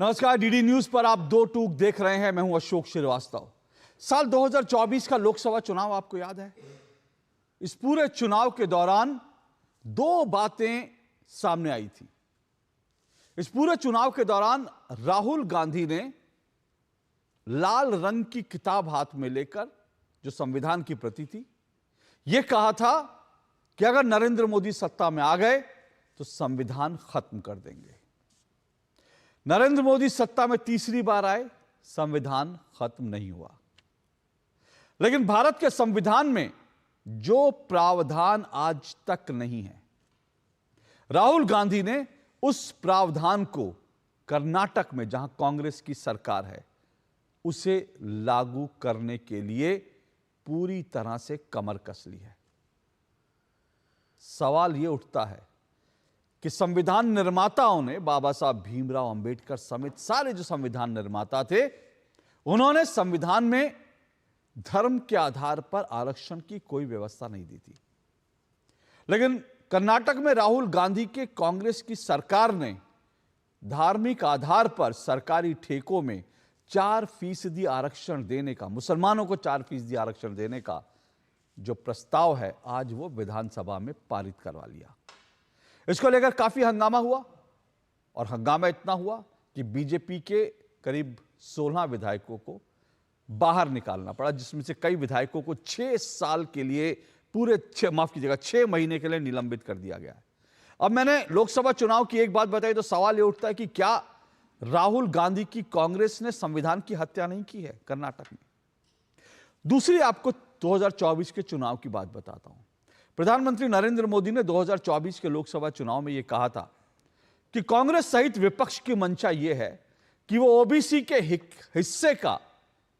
नमस्कार, DD news पर आप दो टूक देख रहे हैं। मैं हूं अशोक श्रीवास्तव। साल 2024 का लोकसभा चुनाव आपको याद है। इस पूरे चुनाव के दौरान दो बातें सामने आई थी। इस पूरे चुनाव के दौरान राहुल गांधी ने लाल रंग की किताब हाथ में लेकर, जो संविधान की प्रति थी, यह कहा था कि अगर नरेंद्र मोदी सत्ता में आ गए तो संविधान खत्म कर देंगे। नरेंद्र मोदी सत्ता में तीसरी बार आए, संविधान खत्म नहीं हुआ। लेकिन भारत के संविधान में जो प्रावधान आज तक नहीं है, राहुल गांधी ने उस प्रावधान को कर्नाटक में, जहां कांग्रेस की सरकार है, उसे लागू करने के लिए पूरी तरह से कमर कस ली है। सवाल यह उठता है कि संविधान निर्माताओं ने, बाबा साहब भीमराव अंबेडकर समेत सारे जो संविधान निर्माता थे, उन्होंने संविधान में धर्म के आधार पर आरक्षण की कोई व्यवस्था नहीं दी थी। लेकिन कर्नाटक में राहुल गांधी के कांग्रेस की सरकार ने धार्मिक आधार पर सरकारी ठेकों में 4% आरक्षण देने का, मुसलमानों को 4% आरक्षण देने का जो प्रस्ताव है, आज वो विधानसभा में पारित करवा लिया। इसको लेकर काफी हंगामा हुआ, और हंगामा इतना हुआ कि बीजेपी के करीब 16 विधायकों को बाहर निकालना पड़ा, जिसमें से कई विधायकों को 6 साल के लिए, पूरे 6 महीने के लिए निलंबित कर दिया गया है। अब मैंने लोकसभा चुनाव की एक बात बताई तो सवाल यह उठता है कि क्या राहुल गांधी की कांग्रेस ने संविधान की हत्या नहीं की है कर्नाटक में? दूसरी आपको 2024 के चुनाव की बात बताता हूं। प्रधानमंत्री नरेंद्र मोदी ने 2024 के लोकसभा चुनाव में यह कहा था कि कांग्रेस सहित विपक्ष की मंशा यह है कि वो ओबीसी के हिस्से का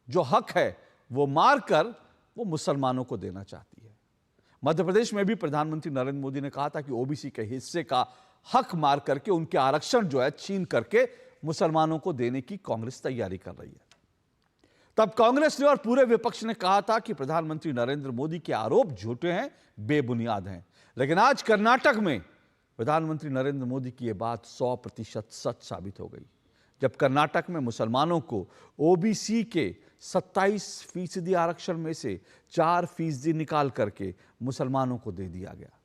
जो हक है वो मारकर वो मुसलमानों को देना चाहती है। मध्य प्रदेश में भी प्रधानमंत्री नरेंद्र मोदी ने कहा था कि ओबीसी के हिस्से का हक मार करके, उनके आरक्षण जो है छीन करके मुसलमानों को देने की कांग्रेस तैयारी कर रही है। तब कांग्रेस ने और पूरे विपक्ष ने कहा था कि प्रधानमंत्री नरेंद्र मोदी के आरोप झूठे हैं, बेबुनियाद हैं। लेकिन आज कर्नाटक में प्रधानमंत्री नरेंद्र मोदी की यह बात 100% सच साबित हो गई, जब कर्नाटक में मुसलमानों को ओबीसी के 27% आरक्षण में से 4% निकाल करके मुसलमानों को दे दिया गया।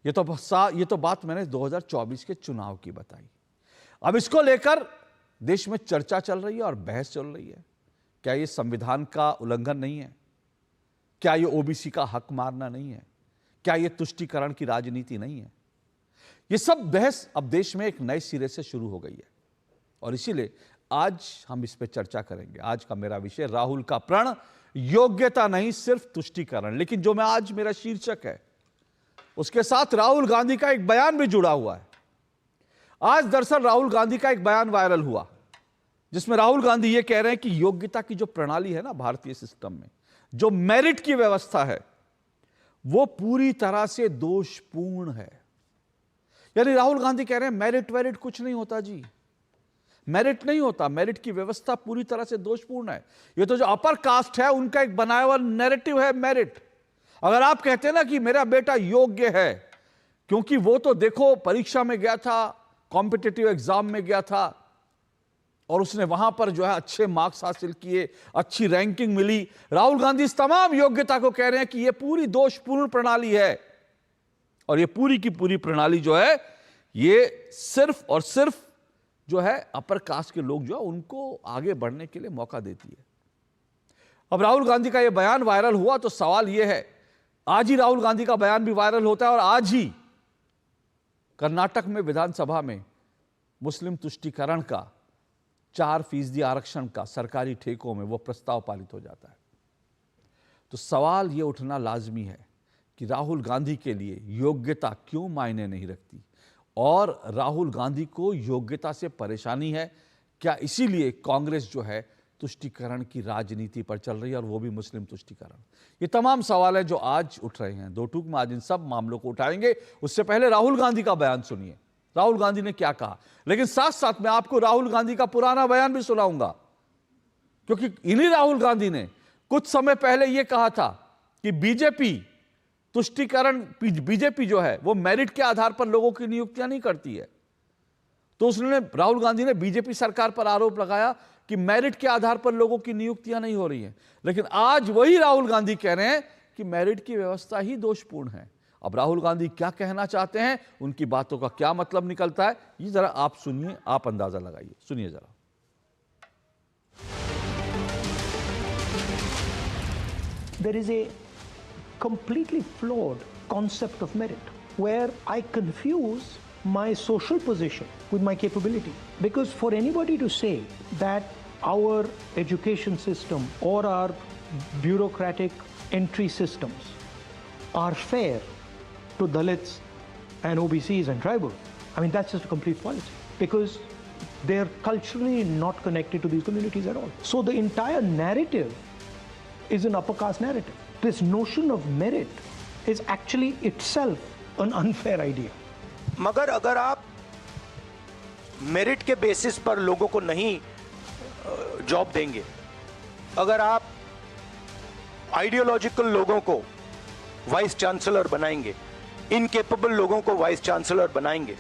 ये तो बात मैंने 2024 के चुनाव की बताई। अब इसको लेकर देश में चर्चा चल रही है और बहस चल रही है। क्या यह संविधान का उल्लंघन नहीं है? क्या यह ओबीसी का हक मारना नहीं है? क्या यह तुष्टीकरण की राजनीति नहीं है? यह सब बहस अब देश में एक नए सिरे से शुरू हो गई है, और इसीलिए आज हम इस पर चर्चा करेंगे। आज का मेरा विषय राहुल का प्रण, योग्यता नहीं सिर्फ तुष्टीकरण। लेकिन जो मैं आज, मेरा शीर्षक है, उसके साथ राहुल गांधी का एक बयान भी जुड़ा हुआ है। आज दरअसल राहुल गांधी का एक बयान वायरल हुआ, जिसमें राहुल गांधी यह कह रहे हैं कि योग्यता की जो प्रणाली है ना भारतीय सिस्टम में, जो मेरिट की व्यवस्था है, वो पूरी तरह से दोषपूर्ण है। यानी राहुल गांधी कह रहे हैं मेरिट वेरिट कुछ नहीं होता जी, मेरिट नहीं होता, मेरिट की व्यवस्था पूरी तरह से दोषपूर्ण है। ये तो जो अपर कास्ट है उनका एक बनाया हुआ नैरेटिव है मेरिट। अगर आप कहते हैं ना कि मेरा बेटा योग्य है, क्योंकि वो तो देखो परीक्षा में गया था, कॉम्पिटिटिव एग्जाम में गया था, और उसने वहां पर जो है अच्छे मार्क्स हासिल किए, अच्छी रैंकिंग मिली। राहुल गांधी इस तमाम योग्यता को कह रहे हैं कि यह पूरी दोषपूर्ण प्रणाली है, और यह पूरी की पूरी प्रणाली जो है ये सिर्फ और सिर्फ जो है अपर कास्ट के लोग जो है उनको आगे बढ़ने के लिए मौका देती है। अब राहुल गांधी का यह बयान वायरल हुआ तो सवाल यह है, आज ही राहुल गांधी का बयान भी वायरल होता है, और आज ही कर्नाटक में विधानसभा में मुस्लिम तुष्टीकरण का 4% आरक्षण का सरकारी ठेकों में वो प्रस्ताव पारित हो जाता है। तो सवाल ये उठना लाजमी है कि राहुल गांधी के लिए योग्यता क्यों मायने नहीं रखती, और राहुल गांधी को योग्यता से परेशानी है क्या? इसीलिए कांग्रेस जो है तुष्टीकरण की राजनीति पर चल रही है, और वो भी मुस्लिम तुष्टीकरण। ये तमाम सवाल है जो आज उठ रहे हैं। दो टूक में आज इन सब मामलों को उठाएंगे। उससे पहले राहुल गांधी का बयान सुनिए, राहुल गांधी ने क्या कहा। लेकिन साथ साथ मैं आपको राहुल गांधी का पुराना बयान भी सुनाऊंगा, क्योंकि इन्हीं राहुल गांधी ने कुछ समय पहले यह कहा था कि बीजेपी तुष्टीकरण, बीजेपी जो है वो मेरिट के आधार पर लोगों की नियुक्तियां नहीं करती है। तो उसने राहुल गांधी ने बीजेपी सरकार पर आरोप लगाया कि मेरिट के आधार पर लोगों की नियुक्तियां नहीं हो रही हैं। लेकिन आज वही राहुल गांधी कह रहे हैं कि मेरिट की व्यवस्था ही दोषपूर्ण है। अब राहुल गांधी क्या कहना चाहते हैं, उनकी बातों का क्या मतलब निकलता है, ये जरा आप सुनिए, आप अंदाजा लगाइए। सुनिए जरा। There is a completely flawed concept of merit where I confuse my social position with my capability. Because for anybody to say that our education system or our bureaucratic entry systems are fair to Dalits and OBCs and tribals, I mean, that's just a complete fallacy, because they're culturally not connected to these communities at all. So the entire narrative is an upper caste narrative. This notion of merit is actually itself an unfair idea. मगर अगर आप merit के basis पर लोगों को नहीं job देंगे, अगर आप आइडियोलॉजिकल लोगों को वाइस चांसलर बनाएंगे, इनकेपेबल लोगों को वाइस चांसलर बनाएंगे,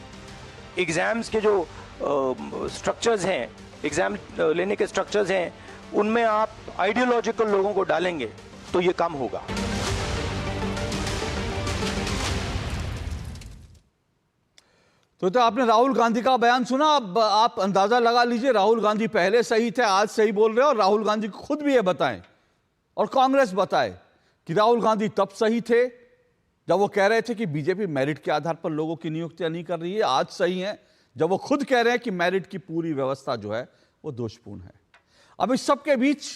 एग्जाम्स के जो स्ट्रक्चर्स हैं, एग्जाम लेने के स्ट्रक्चर्स हैं, उनमें आप आइडियोलॉजिकल लोगों को डालेंगे तो ये काम होगा। तो आपने राहुल गांधी का बयान सुना। अब आप अंदाजा लगा लीजिए, राहुल गांधी पहले सही थे, आज सही बोल रहे हैं। और राहुल गांधी खुद भी ये बताएं और कांग्रेस बताए कि राहुल गांधी तब सही थे जब वो कह रहे थे कि बीजेपी मेरिट के आधार पर लोगों की नियुक्तियां नहीं कर रही है, आज सही है जब वो खुद कह रहे हैं कि मेरिट की पूरी व्यवस्था जो है वो दोषपूर्ण है। अब इस सब के बीच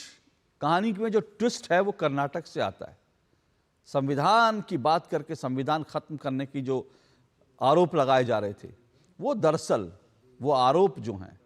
कहानी में जो ट्विस्ट है वो कर्नाटक से आता है। संविधान की बात करके संविधान खत्म करने की जो आरोप लगाए जा रहे थे, वो दरअसल वो आरोप जो हैं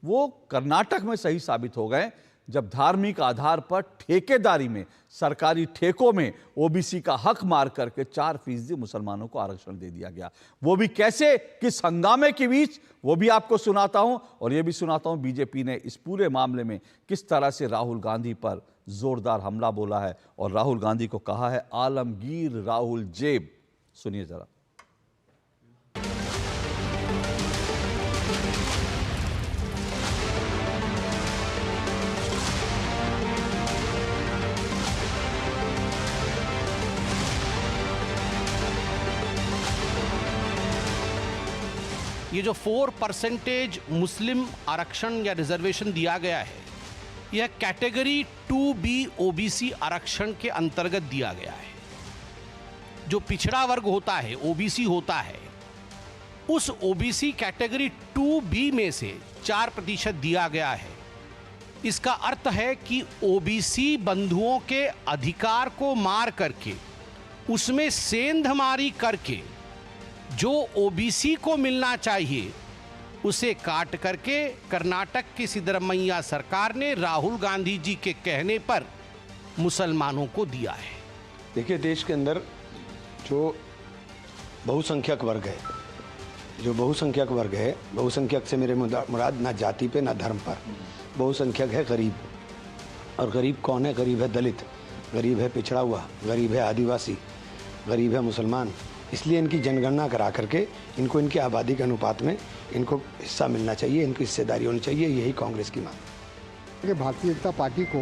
वो कर्नाटक में सही साबित हो गए, जब धार्मिक आधार पर ठेकेदारी में, सरकारी ठेकों में ओबीसी का हक मार करके 4% मुसलमानों को आरक्षण दे दिया गया। वो भी कैसे, किस हंगामे के बीच, वो भी आपको सुनाता हूं। और ये भी सुनाता हूं बीजेपी ने इस पूरे मामले में किस तरह से राहुल गांधी पर जोरदार हमला बोला है और राहुल गांधी को कहा है आलमगीर राहुल जेब। सुनिए जरा। ये जो 4% मुस्लिम आरक्षण या रिजर्वेशन दिया गया है, यह कैटेगरी 2B ओबीसी आरक्षण के अंतर्गत दिया गया है। जो पिछड़ा वर्ग होता है, ओबीसी होता है, उस ओबीसी कैटेगरी 2B में से 4% दिया गया है। इसका अर्थ है कि ओबीसी बंधुओं के अधिकार को मार करके, उसमें सेंधमारी करके जो ओबीसी को मिलना चाहिए उसे काट करके कर्नाटक की सिद्धरमैया सरकार ने राहुल गांधी जी के कहने पर मुसलमानों को दिया है। देखिए, देश के अंदर जो बहुसंख्यक वर्ग है, बहुसंख्यक से मेरे मुराद ना जाति पे ना धर्म पर, बहुसंख्यक है गरीब। और गरीब कौन है? गरीब है दलित, गरीब है पिछड़ा हुआ, गरीब है आदिवासी, गरीब है मुसलमान। इसलिए इनकी जनगणना करा करके इनको इनकी आबादी के अनुपात में इनको हिस्सा मिलना चाहिए, इनकी हिस्सेदारी होनी चाहिए। यही कांग्रेस की मांग है। भारतीय जनता पार्टी को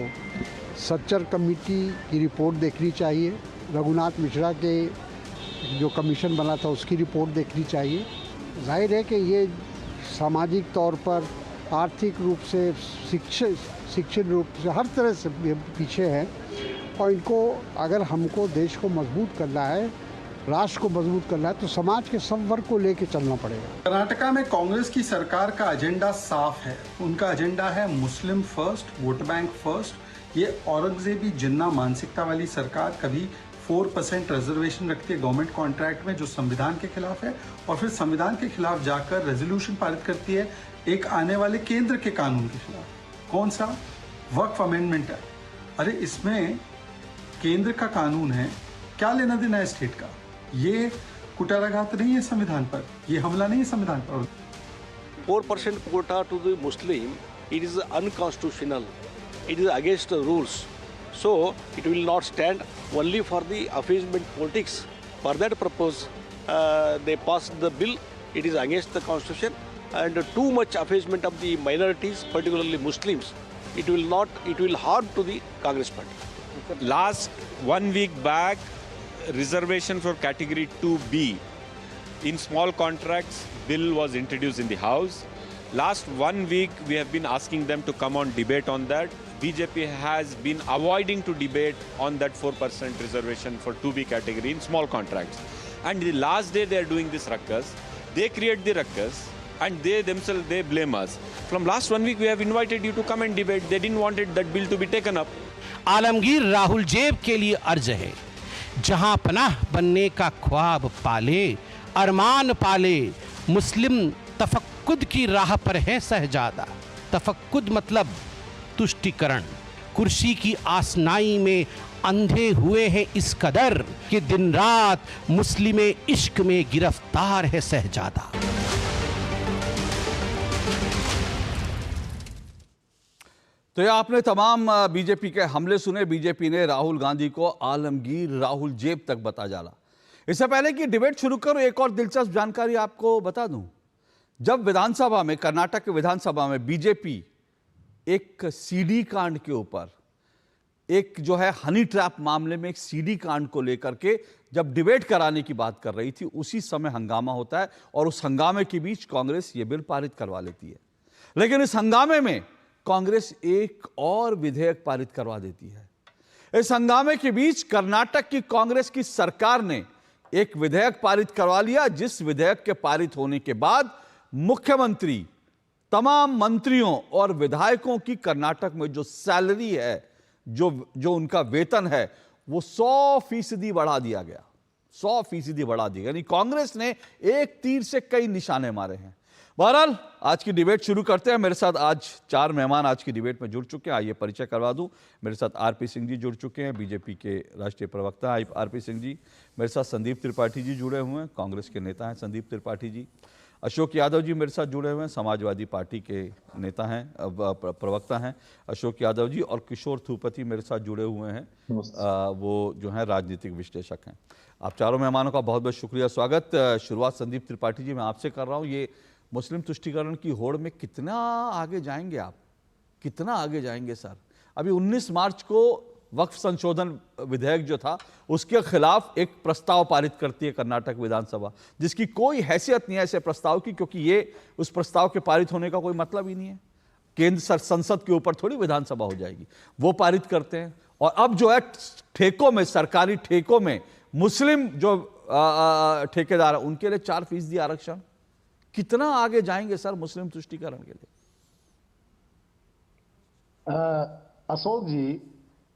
सच्चर कमेटी की रिपोर्ट देखनी चाहिए, रघुनाथ मिश्रा के जो कमीशन बना था उसकी रिपोर्ट देखनी चाहिए। जाहिर है कि ये सामाजिक तौर पर, आर्थिक रूप से, शिक्षण रूप से, हर तरह से पीछे हैं। और इनको, अगर हमको देश को मजबूत करना है, राष्ट्र को मजबूत करना है, तो समाज के सब वर्ग को लेकर चलना पड़ेगा। कर्नाटका में कांग्रेस की सरकार का एजेंडा साफ है। उनका एजेंडा है मुस्लिम फर्स्ट, वोट बैंक फर्स्ट। ये औरंगजेबी जिन्ना मानसिकता वाली सरकार कभी 4% रिजर्वेशन रखती है गवर्नमेंट कॉन्ट्रैक्ट में, जो संविधान के खिलाफ है, और फिर संविधान के खिलाफ जाकर रेजोल्यूशन पारित करती है एक आने वाले केंद्र के कानून के खिलाफ। कौन सा? वक्फ अमेंडमेंट है। अरे इसमें केंद्र का कानून है, क्या लेना देना है स्टेट का? ये कुटाराघात नहीं है संविधान पर, ये हमला नहीं है संविधान पर। 4% quota to the Muslim, it is unconstitutional. It is against the rules. So it will not stand only for the appeasement politics. For that purpose, they passed the bill. It is against the constitution. and too much effacement of the minorities, particularly Muslims, it will harm to the Congress party. Last 1 week back, reservation for category 2B in small contracts bill was introduced in the House. Last 1 week, we have been asking them to come on debate on that. BJP has been avoiding to debate on that 4% reservation for 2B category in small contracts. And the last day they are doing this ruckus. They create the ruckus and they themselves, they blame us. From last 1 week, we have invited you to come and debate. They didn't want that bill to be taken up. Alamgir Rahul जेब के लिए अर्ज है, जहां पनाह बनने का ख्वाब पाले, अरमान पाले, मुस्लिम तफक्कुद की राह पर है सहजादा। तफक्कुद मतलब तुष्टिकरण। कुर्सी की आसनाई में अंधे हुए हैं इस कदर कि दिन रात मुस्लिम इश्क में गिरफ्तार है सहजादा। तो ये आपने तमाम बीजेपी के हमले सुने। बीजेपी ने राहुल गांधी को आलमगीर राहुल जेब तक बता डाला। इससे पहले कि डिबेट शुरू करूं, एक और दिलचस्प जानकारी आपको बता दूं। जब विधानसभा में, कर्नाटक के विधानसभा में बीजेपी एक सीडी कांड के ऊपर, एक जो है हनी ट्रैप मामले में एक सीडी कांड को लेकर के जब डिबेट कराने की बात कर रही थी, उसी समय हंगामा होता है और उस हंगामे के बीच कांग्रेस ये बिल पारित करवा लेती है। लेकिन इस हंगामे में कांग्रेस एक और विधेयक पारित करवा देती है। इस हंगामे के बीच कर्नाटक की कांग्रेस की सरकार ने एक विधेयक पारित करवा लिया, जिस विधेयक के पारित होने के बाद मुख्यमंत्री तमाम मंत्रियों और विधायकों की कर्नाटक में जो सैलरी है, जो उनका वेतन है, वो 100% बढ़ा दिया गया। 100% बढ़ा दिया। यानी कांग्रेस ने एक तीर से कई निशाने मारे हैं। बहरहाल आज की डिबेट शुरू करते हैं। मेरे साथ आज 4 मेहमान आज की डिबेट में जुड़ चुके हैं। आइए परिचय करवा दूं। मेरे साथ आरपी सिंह जी जुड़ चुके हैं, बीजेपी के राष्ट्रीय प्रवक्ता आरपी सिंह जी। मेरे साथ संदीप त्रिपाठी जी जुड़े हुए हैं, कांग्रेस के नेता हैं संदीप त्रिपाठी जी। अशोक यादव जी मेरे साथ जुड़े हुए हैं, समाजवादी पार्टी के नेता हैं, प्रवक्ता हैं अशोक यादव जी। और किशोर थूपति मेरे साथ जुड़े हुए हैं, वो जो हैं राजनीतिक विश्लेषक हैं। आप चारों मेहमानों का बहुत बहुत शुक्रिया, स्वागत। शुरुआत संदीप त्रिपाठी जी मैं आपसे कर रहा हूँ। ये मुस्लिम तुष्टीकरण की होड़ में कितना आगे जाएंगे आप, कितना आगे जाएंगे सर? अभी 19 मार्च को वक्फ संशोधन विधेयक जो था, उसके खिलाफ एक प्रस्ताव पारित करती है कर्नाटक विधानसभा, जिसकी कोई हैसियत नहीं है ऐसे प्रस्ताव की, क्योंकि ये उस प्रस्ताव के पारित होने का कोई मतलब ही नहीं है। केंद्र संसद के ऊपर थोड़ी विधानसभा हो जाएगी, वो पारित करते हैं। और अब जो है ठेकों में, सरकारी ठेकों में मुस्लिम जो ठेकेदार है, उनके लिए 4% आरक्षण। कितना आगे जाएंगे सर मुस्लिम तुष्टीकरण के लिए? अशोक जी,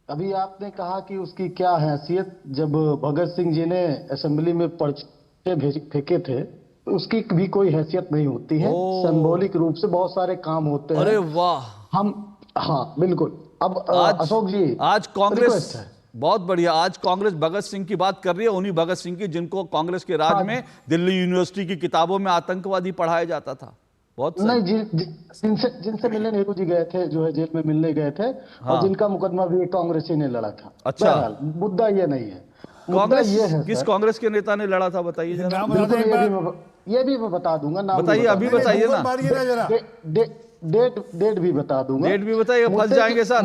अभी आपने कहा कि उसकी क्या हैसियत, जब भगत सिंह जी ने असेंबली में पर्चे फेंके थे, उसकी भी कोई हैसियत नहीं होती है। सिंबॉलिक रूप से बहुत सारे काम होते हैं। अरे वाह, हम, हाँ बिल्कुल। अब अशोक जी, आज कांग्रेस, बहुत बढ़िया, आज कांग्रेस भगत सिंह की बात कर रही है, उन्हीं भगत सिंह की जिनको कांग्रेस के राज में दिल्ली यूनिवर्सिटी की किताबों में आतंकवादी पढ़ाया जाता था। बहुत नहीं, जिनसे मिलने नेहरू जी गए थे, जो है जेल में मिलने गए थे, हाँ। और जिनका मुकदमा भी कांग्रेस ही ने लड़ा था। अच्छा, मुद्दा ये नहीं है। कांग्रेस ये है किस कांग्रेस के नेता ने लड़ा था बताइए जरा? ये भी मैं बता दूंगा, नाम बताइए, अभी बताइए ना, डेट भी बता दूंगा। डेट भी बताइए। फंस जाएंगे सर?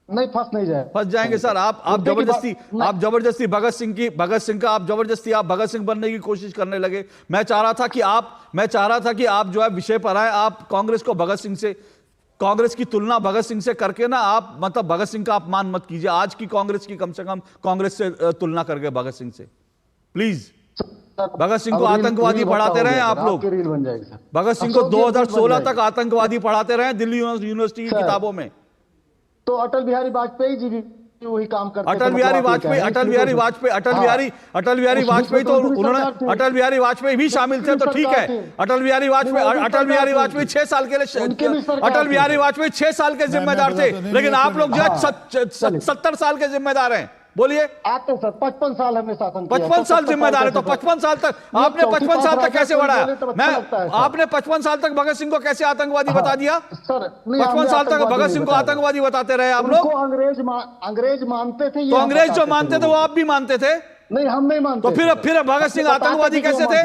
नहीं, फंस नहीं जाए, फंस जाएंगे सर। आप जबरदस्ती भगत सिंह का आप भगत सिंह बनने की कोशिश करने लगे। मैं चाह रहा था कि आप जो है विषय पर आए। आप कांग्रेस को भगत सिंह से, कांग्रेस की तुलना भगत सिंह से करके ना, आप मतलब भगत सिंह का अपमान मत कीजिए। आज की कांग्रेस की कम से कम कांग्रेस से तुलना करके भगत सिंह से प्लीज। भगत सिंह को आतंकवादी पढ़ाते रहे आप लोग। भगत सिंह को 2016 तक आतंकवादी पढ़ाते रहे दिल्ली यूनिवर्सिटी की किताबों में। तो अटल बिहारी वाजपेयी जी भी वही काम करते थे। अटल बिहारी वाजपेयी तो उन्होंने, अटल बिहारी वाजपेयी भी शामिल थे, तो ठीक है। अटल बिहारी वाजपेयी 6 साल के लिए, अटल बिहारी वाजपेयी 6 साल के जिम्मेदार थे, लेकिन आप लोग जो है 70 साल के जिम्मेदार हैं। बोलिए। आते सर 55 साल हमने शासन किया। 55 साल जिम्मेदार है, तो 55 साल तक आपने 55 साल तक कैसे बढ़ाया? आपने 55 साल तक भगत सिंह को कैसे आतंकवादी बता दिया सर? 55 साल तक भगत सिंह को आतंकवादी बताते रहे आप लोग। अंग्रेज मानते थे, तो अंग्रेज जो मानते थे वो आप भी मानते थे? नहीं, हम नहीं मानते। तो फिर भगत सिंह आतंकवादी कैसे थे?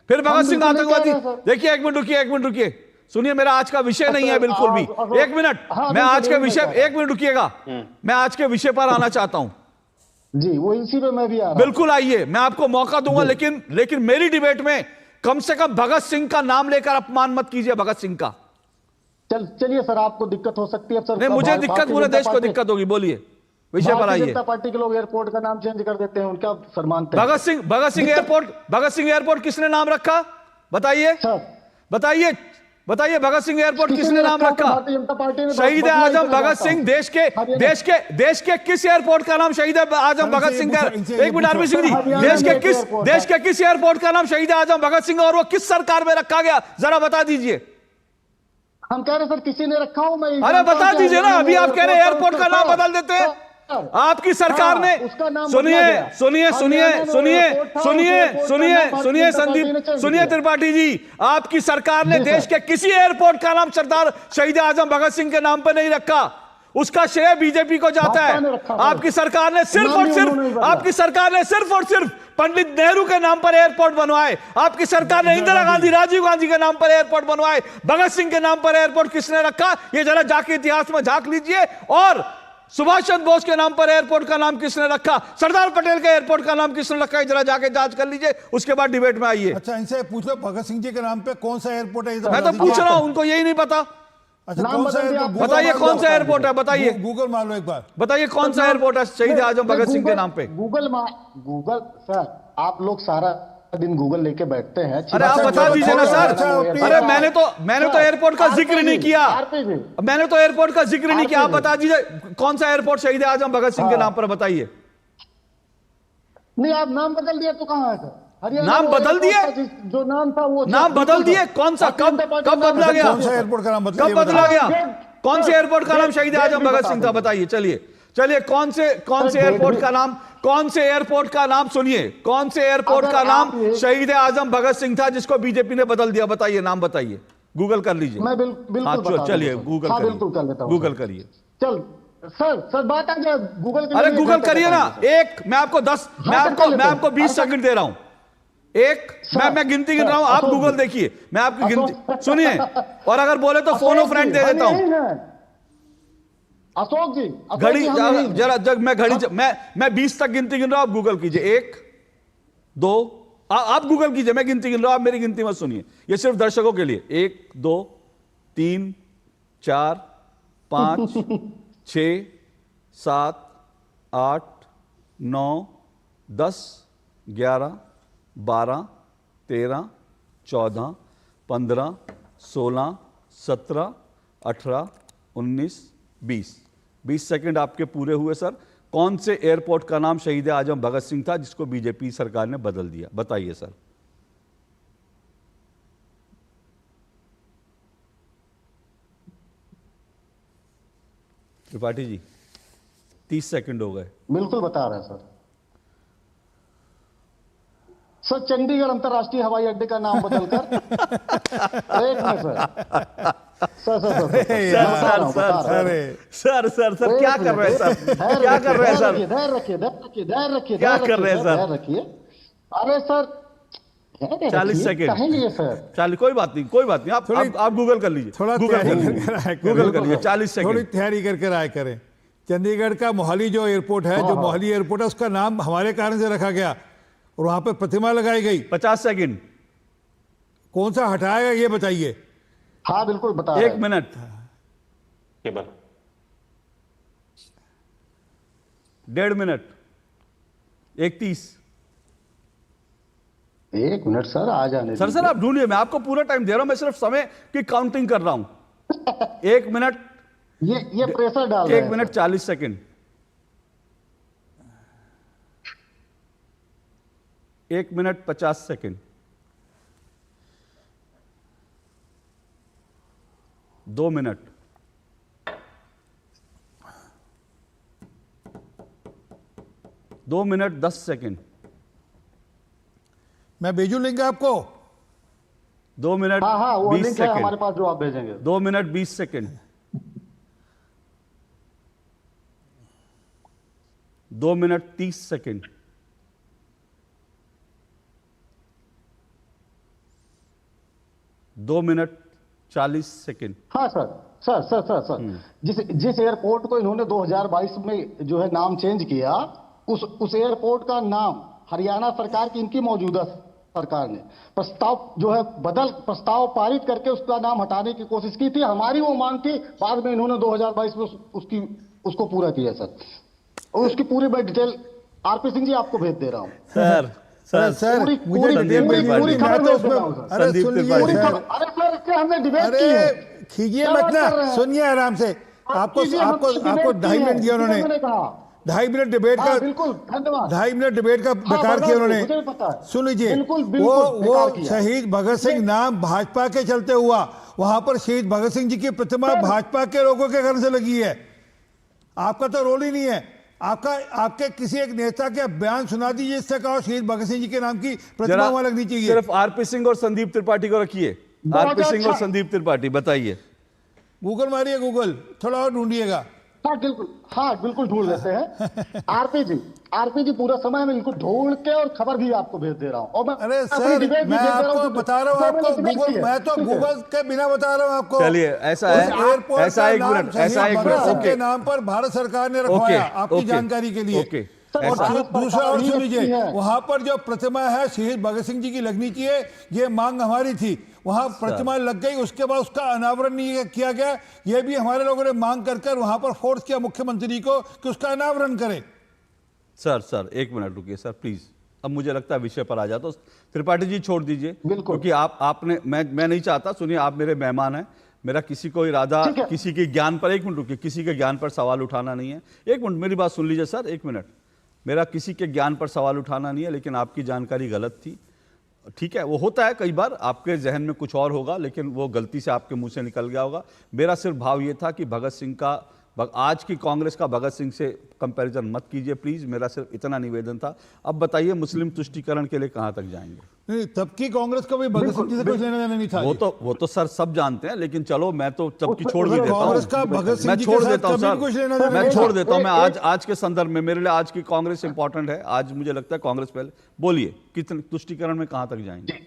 फिर भगत सिंह बिल्कुल नहीं कह आतंकवादी। रहे, सर। देखिए, एक मिनट रुकिए, सुनिए, मेरा आज का विषय नहीं है बिल्कुल भी। एक मिनट, मैं आज के विषय, एक मिनट रुकिएगा, मैं आज के विषय पर आना चाहता हूं। जी, वो इसी पे मैं भी आ रहा हूं। बिल्कुल आइए, मैं आपको मौका दूंगा, लेकिन मेरी डिबेट में कम से कम भगत सिंह का नाम लेकर अपमान मत कीजिए, भगत सिंह का। चलिए सर, आपको दिक्कत हो सकती है सर। नहीं, मुझे दिक्कत, पूरे देश को दिक्कत होगी। बोलिए, विषय पर भारतीय आइए। जनता पार्टी के लोग एयरपोर्ट का नाम चेंज कर देते हैं, उनका सम्मानते हैं। भगत सिंह एयरपोर्ट किसने नाम रखा? बताइए, बताइए, बताइए, भगत सिंह एयरपोर्ट किसने नाम रखा? भारतीय जनता पार्टी ने शहीद आजम भगत सिंह। देश के किस एयरपोर्ट का नाम शहीद आजम भगत सिंह का? एक मिनट आरपी सिंह जी, देश के किस एयरपोर्ट का नाम शहीद आजम भगत सिंह और वो किस सरकार में रखा गया, जरा बता दीजिए। हम कह रहे सर, किसी ने रखा हो? मैं अरे बता दीजिए ना, अभी आप कह रहे हैं एयरपोर्ट का नाम बदल देते हैं। आपकी सरकार ने, सुनिए त्रिपाठी जी, आपकी सरकार ने देश के किसी एयरपोर्ट का नाम सरदार शहीद आजम भगत सिंह के नाम पर नहीं रखा। उसका श्रेय बीजेपी को जाता है। आपकी सरकार ने सिर्फ और सिर्फ पंडित नेहरू के नाम पर एयरपोर्ट बनवाए। आपकी सरकार ने इंदिरा गांधी, राजीव गांधी के नाम पर एयरपोर्ट बनवाए। भगत सिंह के नाम पर एयरपोर्ट किसने रखा, ये जरा जाके इतिहास में झांक लीजिए। और सुभाष चंद्र बोस के नाम पर एयरपोर्ट का नाम किसने रखा, सरदार पटेल के एयरपोर्ट का नाम किसने रखा है, जरा जाके जांच कर लीजिए, उसके बाद डिबेट में आइए। अच्छा, इनसे पूछ लो भगत सिंह जी के नाम पे कौन सा एयरपोर्ट है? मैं तो पूछ रहा हूं, उनको यही नहीं पता। अच्छा, कौन सा एयरपोर्ट? बताइए कौन सा एयरपोर्ट है, बताइए, गूगल मार लो एक बार, बताइए कौन सा एयरपोर्ट है शहीद आजम भगत सिंह के नाम पे। गूगल सर, आप लोग सारा दिन गूगल लेके बैठते हैं। अरे आप बता दीजिए ना सर। अरे मैंने तो एयरपोर्ट का जिक्र नहीं किया, मैंने तो एयरपोर्ट का जिक्र नहीं किया। आप बता दीजिए कौन सा एयरपोर्ट शहीद आजम भगत सिंह के नाम पर, बताइए। नहीं, आप नाम बदल दिया तो कहां है सर? नाम बदल दिए, जो नाम था वो नाम बदल दिए। कौन सा, कब बदला गया? कौन सा एयरपोर्ट का नाम कब बदला गया? कौन से एयरपोर्ट का नाम शहीद आजम भगत सिंह था, बताइए। चलिए कौन से एयरपोर्ट का नाम, कौन से एयरपोर्ट का नाम, सुनिए, कौन से एयरपोर्ट का नाम शहीद आजम भगत सिंह था जिसको बीजेपी ने बदल दिया, बताइए, नाम बताइए, गूगल कर लीजिए। मैं बिल्कुल चलिए बिल्कुल कर लेता हूं, गूगल करिए। चल सर बात आ जाए गूगल के। अरे गूगल करिए ना। मैं आपको 20 सेकंड दे रहा हूं। मैं गिनती गिन रहा हूं, आप गूगल देखिए, मैं आपकी गिनती सुनिए, और अगर बोले तो फोन ऑफ फ्रेंड दे देता हूं। अशोक जी, घड़ी जरा, जब मैं घड़ी, मैं 20 तक गिनती गिन रहा हूं, आप गूगल कीजिए। 1 2, आप गूगल कीजिए, मैं गिनती गिन रहा हूं, आप मेरी गिनती मत सुनिए, ये सिर्फ दर्शकों के लिए। 1 2 3 4 5 6 7 8 9 10 11 12 13 14 15 16 17 18 19 20 सेकंड आपके पूरे हुए सर। कौन से एयरपोर्ट का नाम शहीद आजम भगत सिंह था जिसको बीजेपी सरकार ने बदल दिया, बताइए सर। त्रिपाठी जी 30 सेकंड हो गए। बिल्कुल बता रहे हैं सर, चंडीगढ़ अंतर्राष्ट्रीय हवाई अड्डे का नाम बदलकर एक मिनट सर क्या कर रहे हैं सर, क्या कर रहे हैं सर, धैर्य रखिए, क्या कर रहे हैं सर, रखिए। अरे सर 40 सेकंड सर, चलिए कोई बात नहीं, आप गूगल कर लीजिए, थोड़ा गूगल कर लीजिए। 40 सेकंड थोड़ी तैयारी करके राय करें। चंडीगढ़ का मोहाली जो एयरपोर्ट है, जो मोहाली एयरपोर्ट है, उसका नाम हमारे कारण से रखा गया और वहां पे प्रतिमा लगाई गई। 50 सेकंड। कौन सा हटाएगा ये बताइए। हाँ बिल्कुल बता। 1 मिनट। 1.5 मिनट। 1:30। 1 मिनट सर, आ जाने सर आप ढूंढिए, मैं आपको पूरा टाइम दे रहा हूं, मैं सिर्फ समय की काउंटिंग कर रहा हूं। 1 मिनट। ये प्रेशर डाल रहे हैं। 1 minute 40 second. 1 minute 50 second. 2 minute. 2 minute 10 second. मैं भेजू लिंक आपको। 2 मिनट 20 सेकंड हमारे पास जो आप भेजेंगे। 2 minute 20 second. 2 minute 30 second. 2 minute 40 second. हाँ सर, जिस एयरपोर्ट को इन्होंने 2022 में जो है नाम चेंज किया, उस एयरपोर्ट का नाम हरियाणा सरकार की, इनकी मौजूदा सरकार ने प्रस्ताव पारित करके उसका नाम हटाने की कोशिश की थी। हमारी वो मांग थी, बाद में इन्होंने 2022 में उसको पूरा किया सर। और उसकी पूरी मैं डिटेल आरपी सिंह जी आपको भेज दे रहा हूँ सर मुझे पूरी खबर भेज दे रहा हूं सर। अरे सुनिए सर, अरे सर इससे हमने डिबेट की है। अरे खींचिए मत ना, सुनिए आराम से। आपको 2.5 मिनट दिया उन्होंने, 2.5 मिनट डिबेट का, बिल्कुल धन्यवाद। 2.5 मिनट डिबेट का बेकार किया उन्होंने। सुन लीजिए, वो शहीद भगत सिंह नाम भाजपा के चलते हुआ, वहां पर शहीद भगत सिंह जी की प्रतिमा भाजपा के लोगों के घर से लगी है। आपका तो रोल ही नहीं है। आपके किसी एक नेता के बयान सुना दीजिए, इससे कहो शहीद भगत सिंह जी के नाम की प्रतिमा वहां लगनी चाहिए। सिर्फ आरपी सिंह और संदीप त्रिपाठी को रखिए। आरपी सिंह और संदीप त्रिपाठी, बताइए। गूगल मारिए, गूगल थोड़ा और ढूंढिएगा। हाँ बिल्कुल ढूंढ लेते हैं। आरपी जी पूरा समय में इनको ढूंढ के और खबर भी आपको भेज दे रहा हूँ। और अरे सर, मैं आपको बता रहा हूँ, आपको गूगल, मैं तो गूगल के बिना बता रहा हूँ आपको। चलिए, ऐसा है, ऐसा एक मिनट के नाम पर भारत सरकार ने रखवाया, आपकी जानकारी के लिए। और दूसरा और सुन लीजिए, वहां पर जो प्रतिमा है शहीद भगत सिंह जी की लगनी चाहिए, ये मांग हमारी थी। वहां प्रतिमा लग गई, उसके बाद उसका अनावरण नहीं किया गया। ये भी हमारे लोगों ने मांग कर वहां पर फोर्स किया मुख्यमंत्री को कि उसका अनावरण करें। सर 1 मिनट रुकिए सर प्लीज। अब मुझे लगता है विषय पर आ जाता, तो त्रिपाठी जी छोड़ दीजिए, क्योंकि आपने मैं नहीं चाहता। सुनिए, आप मेरे मेहमान हैं, मेरा किसी को इरादा किसी के ज्ञान पर, 1 मिनट रुकिए, किसी के ज्ञान पर सवाल उठाना नहीं है। 1 मिनट मेरी बात सुन लीजिए सर, 1 मिनट। मेरा किसी के ज्ञान पर सवाल उठाना नहीं है, लेकिन आपकी जानकारी गलत थी, ठीक है। वो होता है कई बार, आपके जहन में कुछ और होगा, लेकिन वो गलती से आपके मुंह से निकल गया होगा। मेरा सिर्फ भाव ये था कि भगत सिंह का, आज की कांग्रेस का भगत सिंह से कंपैरिजन मत कीजिए प्लीज, मेरा सिर्फ इतना निवेदन था। अब बताइए, मुस्लिम तुष्टीकरण के लिए कहां तक जाएंगे? नहीं, तब की कांग्रेस का भी भगत सिंह जी से कुछ लेना देना नहीं था। वो तो सर सब जानते हैं, लेकिन चलो मैं तो सबकी छोड़ भी देता हूँ। कांग्रेस का भगत सिंह मैं जी छोड़ के देता हूँ साथ सर, कभी कुछ लेना देना मैं नहीं छोड़ था। देता हूँ। मैं आज के संदर्भ में मेरे लिए आज की कांग्रेस इंपॉर्टेंट है। आज मुझे लगता है कांग्रेस पहले। बोलिए, कितने तुष्टीकरण में कहां तक जाएंगे?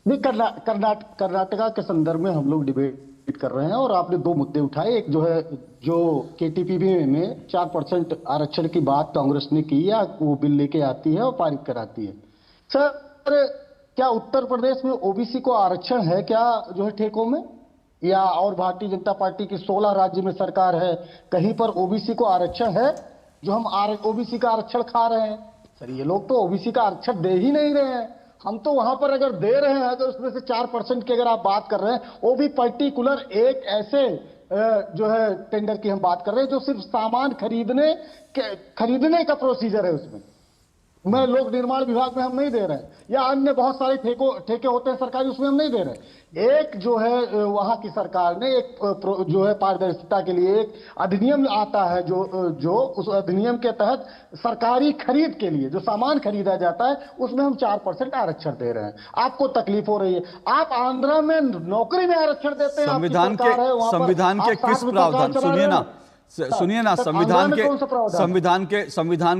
नहीं, कर्नाटका के संदर्भ में हम लोग डिबेट कर रहे हैं, और आपने 2 मुद्दे उठाए। एक जो केटीपीबी में 4% आरक्षण की बात कांग्रेस ने की, या वो बिल लेके आती है और पारित कराती है। सर, क्या उत्तर प्रदेश में ओबीसी को आरक्षण है क्या, जो है ठेकों में? या और भारतीय जनता पार्टी की 16 राज्य में सरकार है, कहीं पर ओबीसी को आरक्षण है? जो हम ओबीसी का आरक्षण खा रहे हैं सर, ये लोग तो ओबीसी का आरक्षण दे ही नहीं रहे हैं। हम तो वहां पर अगर दे रहे हैं, अगर उसमें से 4% की अगर आप बात कर रहे हैं, वो भी पर्टिकुलर एक ऐसे जो है टेंडर की हम बात कर रहे हैं जो सिर्फ सामान खरीदने का प्रोसीजर है। उसमें मैं लोक निर्माण विभाग में हम नहीं दे रहे हैं, या अन्य बहुत सारे ठेके होते हैं सरकारी, उसमें हम नहीं दे रहे। एक जो है वहां की सरकार ने एक जो है पारदर्शिता के लिए एक अधिनियम आता है, जो उस अधिनियम के तहत सरकारी खरीद के लिए जो सामान खरीदा जाता है, उसमें हम 4% आरक्षण दे रहे हैं। आपको तकलीफ हो रही है, आप आंध्रा में नौकरी में आरक्षण देते हैं। संविधान के किस प्रावधान, सुनिए ना, संविधान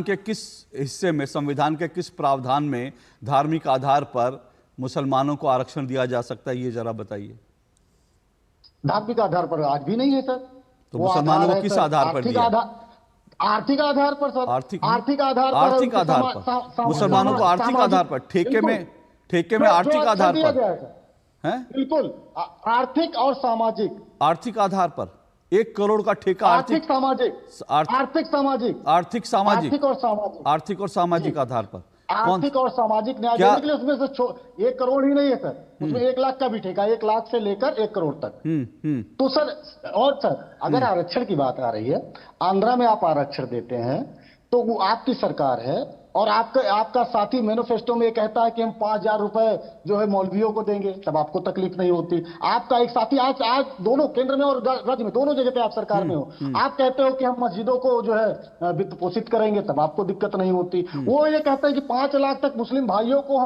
के किस हिस्से में, संविधान के किस प्रावधान में धार्मिक आधार पर मुसलमानों को आरक्षण दिया जा सकता है, ये जरा बताइए। धार्मिक आधार पर आज भी नहीं है सर। तो मुसलमानों को किस आधार पर दिया? आर्थिक आधार पर सर। आर्थिक आधार पर मुसलमानों को आर्थिक आधार पर, ठेके में आर्थिक आधार पर है। बिल्कुल, आर्थिक और सामाजिक। आर्थिक आधार पर 1 करोड़ का ठेका आर्थिक और सामाजिक आधार पर। आर्थिक और सामाजिक न्याय देने के लिए उसमें से 1 करोड़ ही नहीं है सर, उसमें 1 लाख का भी ठेका, 1 लाख से लेकर 1 करोड़ तक। तो सर, और सर अगर आरक्षण की बात आ रही है, आंध्रा में आप आरक्षण देते हैं तो वो आपकी सरकार है, और आपका साथी मैनिफेस्टो में कहता है कि हम 5,000 रुपए जो है मौलवियों को देंगे, तब आपको तकलीफ नहीं होती। आपका एक साथी आज दोनों केंद्र में और राज्य में, दोनों जगह पे आप सरकार में हो, आप कहते हो कि हम मस्जिदों को जो है वित्त पोषित करेंगे, तब आपको दिक्कत नहीं होती। वो ये कहते हैं कि 5 लाख तक मुस्लिम भाइयों को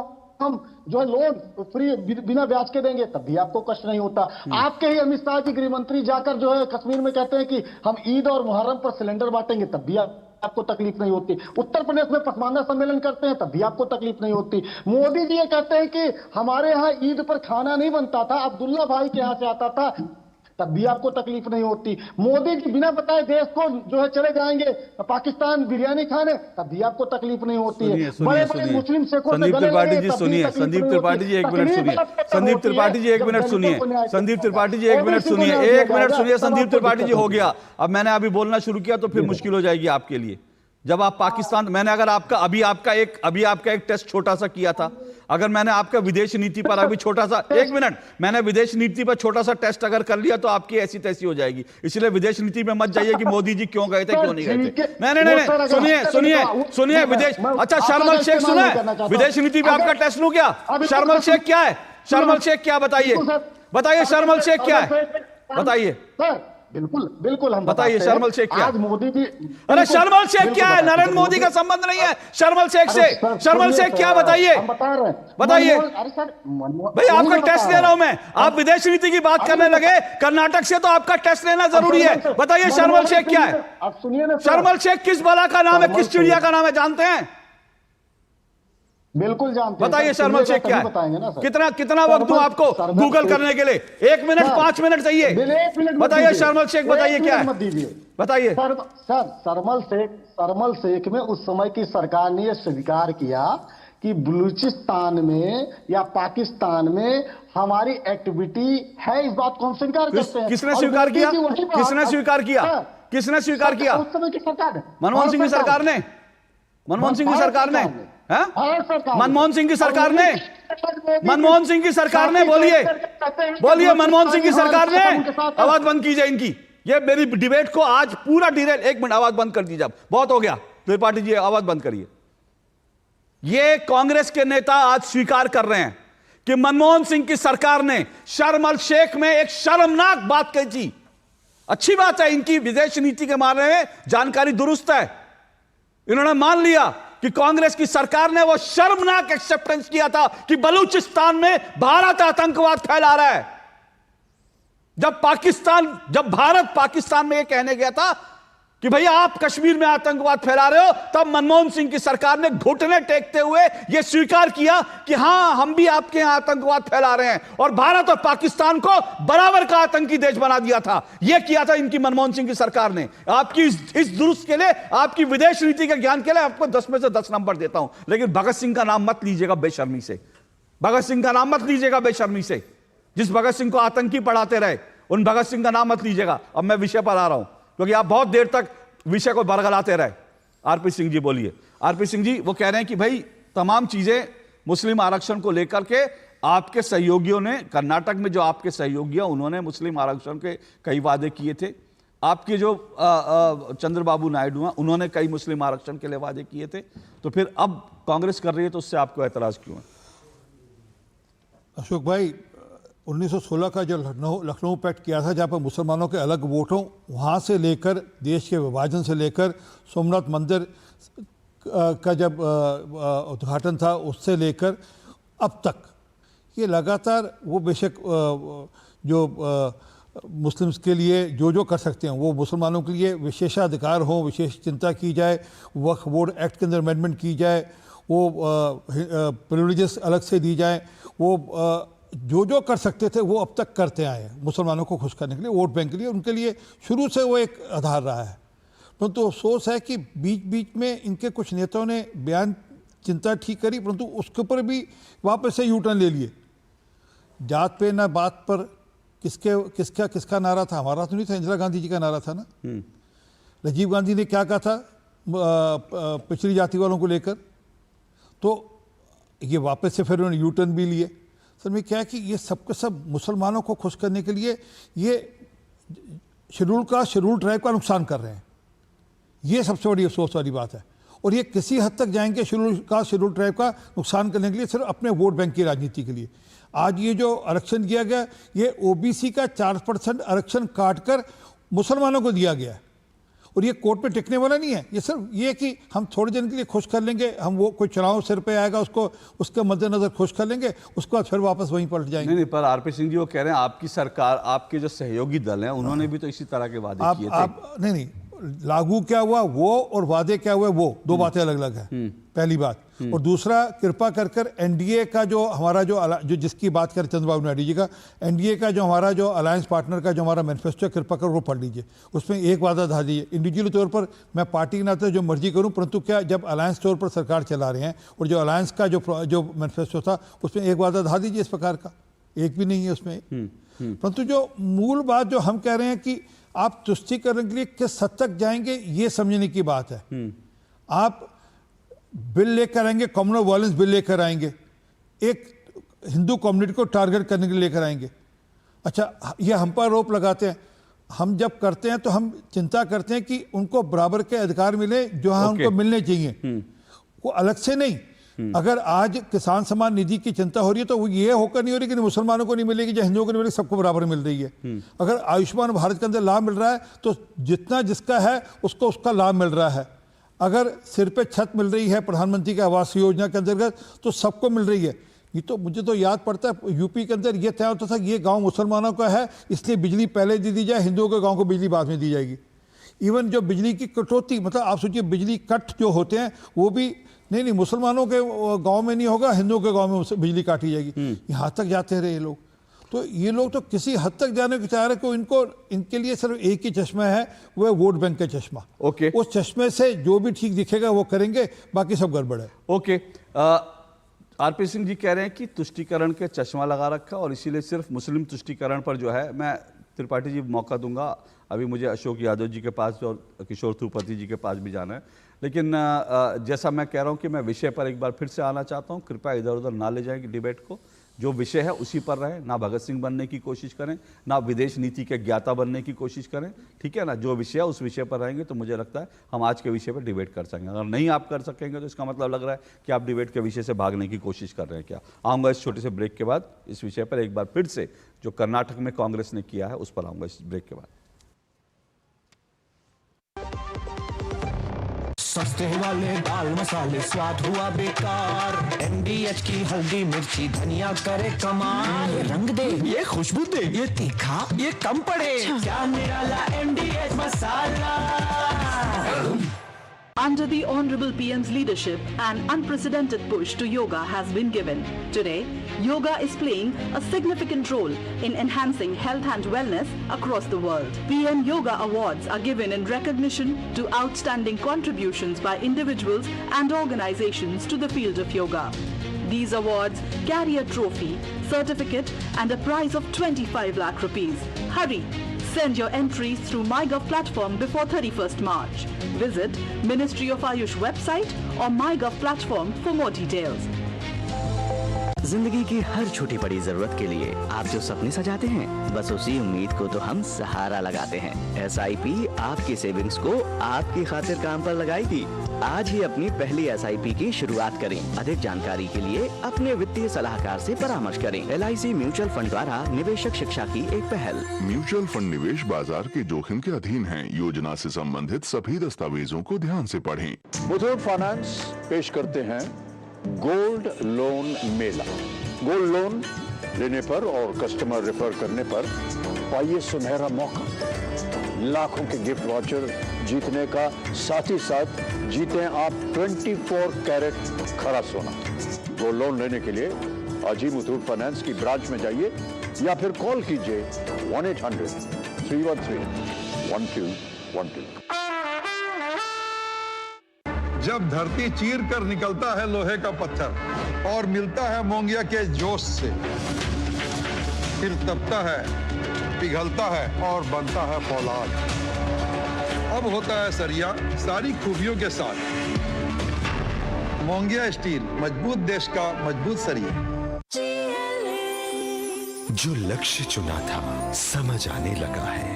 हम जो है लोन फ्री बिना ब्याज के देंगे, तब भी आपको कष्ट नहीं होता। आपके ही अमित शाह जी गृह मंत्री जाकर जो है कश्मीर में कहते हैं कि हम ईद और मुहर्रम पर सिलेंडर बांटेंगे, तब भी आपको तकलीफ नहीं होती। उत्तर प्रदेश में पसमानदा सम्मेलन करते हैं तब भी आपको तकलीफ नहीं होती। मोदी जी ये कहते हैं कि हमारे यहाँ ईद पर खाना नहीं बनता था, अब्दुल्ला भाई के यहाँ से आता था, तब भी आपको तकलीफ नहीं होती। मोदी जी बिना बताए देश को जो है चले जाएंगे पाकिस्तान बिरयानी खाने, तब भी आपको तकलीफ नहीं होती है। बड़े बड़े मुस्लिम शेखों से संदीप गले त्रिपाठी लगे, जी तब भी सुनिए, तकलीफ संदीप नहीं त्रिपाठी होती। जी एक मिनट तकलीफ सुनिए, आपको तब संदीप होती है त्रिपाठी जी एक जब मिनट दलितों सुनिए, को न्याय संदीप दिया त्रिपाठी जी जाएगा। एक मिनट ओबीसी को सुनिए, न्याय एक दिया मिनट जाएगा, सुनिए, तब संदीप आपको त्रिपाठी जी दिक्कत हो गया। अब मैंने अभी बोलना शुरू किया तो फिर मुश्किल हो जाएगी आपके लिए। जब आप पाकिस्तान, मैंने अगर आपका अभी आपका एक टेस्ट छोटा सा किया था, अगर मैंने आपका विदेश नीति पर अभी छोटा सा, एक मिनट, मैंने विदेश नीति पर छोटा सा टेस्ट अगर कर लिया तो आपकी ऐसी तैसी हो जाएगी। इसलिए विदेश नीति में मत जाइए कि मोदी जी क्यों गए थे क्यों नहीं गए थे। नहीं, सुनिए विदेश, अच्छा शर्म अल शेख सुना है, विदेश नीति में आपका टेस्ट लूं क्या? शर्म अल शेख क्या है? शर्म अल शेख क्या, बताइए शर्म अल शेख क्या है, बताइए। बिल्कुल बिल्कुल, हम बताइए शर्म अल शेख क्या? आज मोदी जी, अरे शर्म अल शेख क्या है? नरेंद्र मोदी का संबंध नहीं है शर्म अल शेख से। शर्म अल शेख क्या, बताइए, बताइए भाई, आपका टेस्ट ले रहा हूं मैं, आप विदेश नीति की बात करने लगे कर्नाटक से, तो आपका टेस्ट लेना जरूरी है। बताइए शर्म अल शेख क्या है? आप सुनिए ना, शर्म अल शेख किस बला का नाम है, किस चिड़िया का नाम है, जानते हैं? बिल्कुल जानते हैं। बताइए शर्म अल शेख क्या है? कितना वक्त दूं आपको गूगल करने के लिए? 1 मिनट 5 मिनट चाहिए। बताइए शर्म अल शेख, बताइए क्या है, बताइए। सर शर्म अल शेख में उस समय की सरकार ने यह स्वीकार किया कि बलूचिस्तान में या पाकिस्तान में हमारी एक्टिविटी है, इस बात को हम स्वीकार करते हैं। किसने स्वीकार किया? किसने स्वीकार किया? किसने स्वीकार किया? उस समय की सरकार, मनमोहन सिंह की सरकार ने, मनमोहन सिंह की सरकार ने, मनमोहन सिंह की सरकार ने, मनमोहन सिंह की सरकार ने, बोलिए बोलिए, मनमोहन सिंह की सरकार ने। आवाज बंद कीजिए इनकी, ये मेरी डिबेट को आज पूरा डिरेल। 1 मिनट आवाज बंद कर दीजिए, अब बहुत हो गया। त्रिपाठी जी आवाज बंद करिए। ये कांग्रेस के नेता आज स्वीकार कर रहे हैं कि मनमोहन सिंह की सरकार ने शर्म अल शेख में एक शर्मनाक बात कही थी। अच्छी बात है, इनकी विदेश नीति के बारे में जानकारी दुरुस्त है। इन्होंने मान लिया कि कांग्रेस की सरकार ने वो शर्मनाक एक्सेप्टेंस किया था कि बलूचिस्तान में भारत आतंकवाद फैला रहा है। जब भारत पाकिस्तान में ये कहने गया था कि भैया आप कश्मीर में आतंकवाद फैला रहे हो, तब मनमोहन सिंह की सरकार ने घुटने टेकते हुए यह स्वीकार किया कि हां हम भी आपके यहां आतंकवाद फैला रहे हैं, और भारत और पाकिस्तान को बराबर का आतंकी देश बना दिया था। यह किया था इनकी मनमोहन सिंह की सरकार ने। आपकी इस दुरुस्त के लिए, आपकी विदेश नीति के ज्ञान के लिए आपको 10 में से 10 नंबर देता हूं। लेकिन भगत सिंह का नाम मत लीजिएगा बेशर्मी से, भगत सिंह का नाम मत लीजिएगा बेशर्मी से। जिस भगत सिंह को आतंकी पढ़ाते रहे, उन भगत सिंह का नाम मत लीजिएगा। अब मैं विषय पर आ रहा हूं, क्योंकि आप बहुत देर तक विषय को बरगलाते रहे। आरपी सिंह जी बोलिए। आरपी सिंह जी वो कह रहे हैं कि भाई तमाम चीजें मुस्लिम आरक्षण को लेकर के आपके सहयोगियों ने, कर्नाटक में जो आपके सहयोगी हैं, उन्होंने मुस्लिम आरक्षण के कई वादे किए थे। आपके जो चंद्रबाबू नायडू हैं, उन्होंने कई मुस्लिम आरक्षण के लिए वादे किए थे। तो फिर अब कांग्रेस कर रही है, तो उससे आपको ऐतराज क्यों है? अशोक भाई, 1916 का जो लखनऊ पैक्ट किया था, जहाँ पर मुसलमानों के अलग वोटों, वहाँ से लेकर देश के विभाजन से लेकर सोमनाथ मंदिर का जब उद्घाटन था, उससे लेकर अब तक ये लगातार वो बेशक जो मुस्लिम्स के लिए जो कर सकते हैं, वो मुसलमानों के लिए विशेषाधिकार हो, विशेष चिंता की जाए, वक्फ बोर्ड एक्ट के अंदर अमेंडमेंट की जाए, वो प्रिविलेजेस अलग से दी जाए, वो जो कर सकते थे वो अब तक करते आए हैं मुसलमानों को खुश करने के लिए, वोट बैंक के लिए। उनके लिए शुरू से वो एक आधार रहा है। परंतु अफसोस है कि बीच बीच में इनके कुछ नेताओं ने बयान चिंता ठीक करी, परंतु उसके ऊपर भी वापस से यू टर्न ले लिए। जात पे ना बात पर किसका नारा था? हमारा तो नहीं था, इंदिरा गांधी जी का नारा था ना। राजीव गांधी ने क्या कहा था पिछड़ी जाति वालों को लेकर? तो ये वापस से फिर उन्होंने यू टर्न भी लिए। सर में क्या है कि ये सब के सब मुसलमानों को खुश करने के लिए ये शेड्यूल ट्राइब का नुकसान कर रहे हैं। ये सबसे बड़ी अफसोस वाली बात है। और ये किसी हद तक जाएंगे शेड्यूल ट्राइब का नुकसान करने के लिए, सिर्फ अपने वोट बैंक की राजनीति के लिए। आज ये जो आरक्षण किया गया, ये ओबीसी का 4% आरक्षण काटकर मुसलमानों को दिया गया है, और ये कोर्ट पे टिकने वाला नहीं है। ये सिर्फ ये कि हम थोड़े दिन के लिए खुश कर लेंगे, हम वो कोई चुनाव सिर पे आएगा उसको उसके मद्देनजर खुश कर लेंगे, उसके बाद फिर वापस वहीं पलट जाएंगे। नहीं, पर आरपी सिंह जी वो कह रहे हैं आपकी सरकार, आपके जो सहयोगी दल हैं, उन्होंने भी तो इसी तरह के वादे किए थे। नहीं, लागू क्या हुआ वो और वादे क्या हुए वो दो बातें अलग अलग हैं, पहली बात। और दूसरा, कृपा कर कर एनडीए का जो हमारा जो जिसकी बात कर चंद्रबाबू नायडू जी का, एनडीए का जो हमारा जो अलायंस पार्टनर का जो हमारा मैनिफेस्टो है, कृपा कर वो पढ़ लीजिए। उसमें एक वादा था दीजिए, इंडिविजुअल तौर पर मैं पार्टी के नाते जो मर्जी करूं, परंतु क्या जब अलायंस तौर पर सरकार चला रहे हैं और जो अलायंस का जो मैनिफेस्टो था उसमें एक वादा था दीजिए इस प्रकार का, एक भी नहीं है उसमें। परंतु जो मूल बात जो हम कह रहे हैं कि आप तुष्टीकरण के लिए किस हद तक जाएंगे ये समझने की बात है। आप बिल लेकर आएंगे, कम्युनल वायलेंस बिल लेकर आएंगे, एक हिंदू कम्युनिटी को टारगेट करने के लिए लेकर आएंगे। अच्छा, ये हम पर आरोप लगाते हैं, हम जब करते हैं तो हम चिंता करते हैं कि उनको बराबर के अधिकार मिले जो उनको मिलने चाहिए, वो अलग से नहीं। अगर आज किसान सम्मान निधि की चिंता हो रही है तो वो ये होकर नहीं हो रही कि मुसलमानों को नहीं मिलेगी या हिंदुओं को नहीं मिलेगी, सबको बराबर मिल रही है। अगर आयुष्मान भारत के अंदर लाभ मिल रहा है तो जितना जिसका है उसको उसका लाभ मिल रहा है। अगर सिर पे छत मिल रही है प्रधानमंत्री की आवास योजना के अंतर्गत तो सबको मिल रही है। ये तो मुझे तो याद पड़ता है यूपी के अंदर ये तय होता था ये गांव मुसलमानों का है इसलिए बिजली पहले दी जाए, हिंदुओं के गांव को बिजली बाद में दी जाएगी। इवन जो बिजली की कटौती, मतलब आप सोचिए बिजली कट जो होते हैं वो भी नहीं मुसलमानों के गांव में नहीं होगा, हिंदुओं के गांव में बिजली काटी जाएगी। यहाँ तक जाते रहे ये लोग। तो ये लोग तो किसी हद तक जाने को चाह रहे को इनके लिए सिर्फ एक ही चश्मा है, वो है वोट बैंक का चश्मा। ओके, उस चश्मे से जो भी ठीक दिखेगा वो करेंगे, बाकी सब गड़बड़ है। ओके, आरपी सिंह जी कह रहे हैं कि तुष्टीकरण के चश्मा लगा रखा और इसीलिए सिर्फ मुस्लिम तुष्टीकरण पर जो है, मैं त्रिपाठी जी मौका दूंगा, अभी मुझे अशोक यादव जी के पास और किशोर त्रिपाठी जी के पास भी जाना है, लेकिन जैसा मैं कह रहा हूं कि मैं विषय पर एक बार फिर से आना चाहता हूं। कृपया इधर उधर ना ले जाएंगे डिबेट को, जो विषय है उसी पर रहें, ना भगत सिंह बनने की कोशिश करें, ना विदेश नीति के ज्ञाता बनने की कोशिश करें, ठीक है ना। जो विषय है उस विषय पर रहेंगे तो मुझे लगता है हम आज के विषय पर डिबेट कर सकेंगे। अगर नहीं आप कर सकेंगे तो इसका मतलब लग रहा है कि आप डिबेट के विषय से भागने की कोशिश कर रहे हैं। क्या आऊँगा इस छोटे से ब्रेक के बाद इस विषय पर एक बार फिर से, जो कर्नाटक में कांग्रेस ने किया है उस पर आऊँगा इस ब्रेक के बाद। सस्ते वाले दाल मसाले स्वाद हुआ बेकार, एमडीएच की हल्दी मिर्ची धनिया करे कमाल, ये रंग दे, ये खुशबू दे, ये तीखा, ये कम पड़े, क्या निराला एमडीएच मसाला। Under the Honorable PM's leadership, an unprecedented push to yoga has been given. Today, yoga is playing a significant role in enhancing health and wellness across the world. PM Yoga Awards are given in recognition to outstanding contributions by individuals and organizations to the field of yoga. These awards carry a trophy, certificate and a prize of 25 lakh rupees. Hurry! Send your entries through MyGov platform before 31st March. Visit Ministry of Ayush website or MyGov platform for more details. जिंदगी की हर छोटी बड़ी जरूरत के लिए आप जो सपने सजाते हैं, बस उसी उम्मीद को तो हम सहारा लगाते हैं। SIP आपकी सेविंग्स को आपकी खातिर काम पर लगाएगी। आज ही अपनी पहली SIP की शुरुआत करें। अधिक जानकारी के लिए अपने वित्तीय सलाहकार से परामर्श करें। LIC म्यूचुअल फंड द्वारा निवेशक शिक्षा की एक पहल। म्यूचुअल फंड निवेश बाजार के जोखिम के अधीन है। योजना से संबंधित सभी दस्तावेजों को ध्यान से पढ़ें। मुथूट फाइनेंस पेश करते हैं गोल्ड लोन मेला। गोल्ड लोन लेने पर और कस्टमर रेफर करने पर पाइए सुनहरा मौका, लाखों के गिफ्ट वाउचर जीतने का, साथ ही साथ जीतें आप 24 कैरेट खरा सोना। गोल्ड लोन लेने के लिए आज ही मुथूट फाइनेंस की ब्रांच में जाइए या फिर कॉल कीजिए 1-800-313-1212। जब धरती चीर कर निकलता है लोहे का पत्थर और मिलता है मोंगिया के जोश से, फिर तपता है, पिघलता है और बनता है फौलाद। अब होता है सरिया सारी खूबियों के साथ। मोंगिया स्टील, मजबूत देश का मजबूत सरिया। जो लक्ष्य चुना था समझ आने लगा है।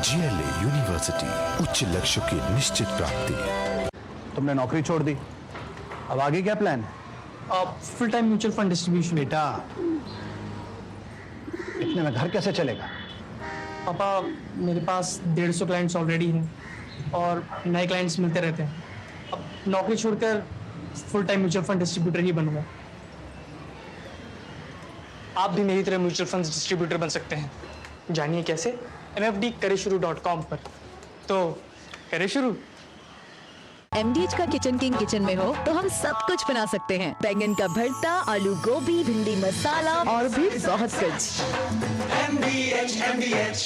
GLA यूनिवर्सिटी, उच्च लक्ष्य की निश्चित प्राप्ति। तुमने नौकरी छोड़ दी, अब आगे क्या प्लान है? Full time mutual fund distribution. बेटा, इतने में घर कैसे चलेगा? पापा, मेरे पास 150 क्लाइंट्स ऑलरेडी हैं और नए क्लाइंट्स मिलते रहते हैं। अब नौकरी छोड़कर full time mutual fund distributor ही बनूंगा। आप भी मेरी तरह म्यूचुअल फंड डिस्ट्रीब्यूटर बन सकते हैं। जानिए कैसे? mfdkarishuru.com पर। तो करे शुरू। MDH का किचन किंग किचन में हो तो हम सब कुछ बना सकते हैं। बैंगन का भरता, आलू गोभी, भिंडी मसाला और भी बहुत कुछ। MDH।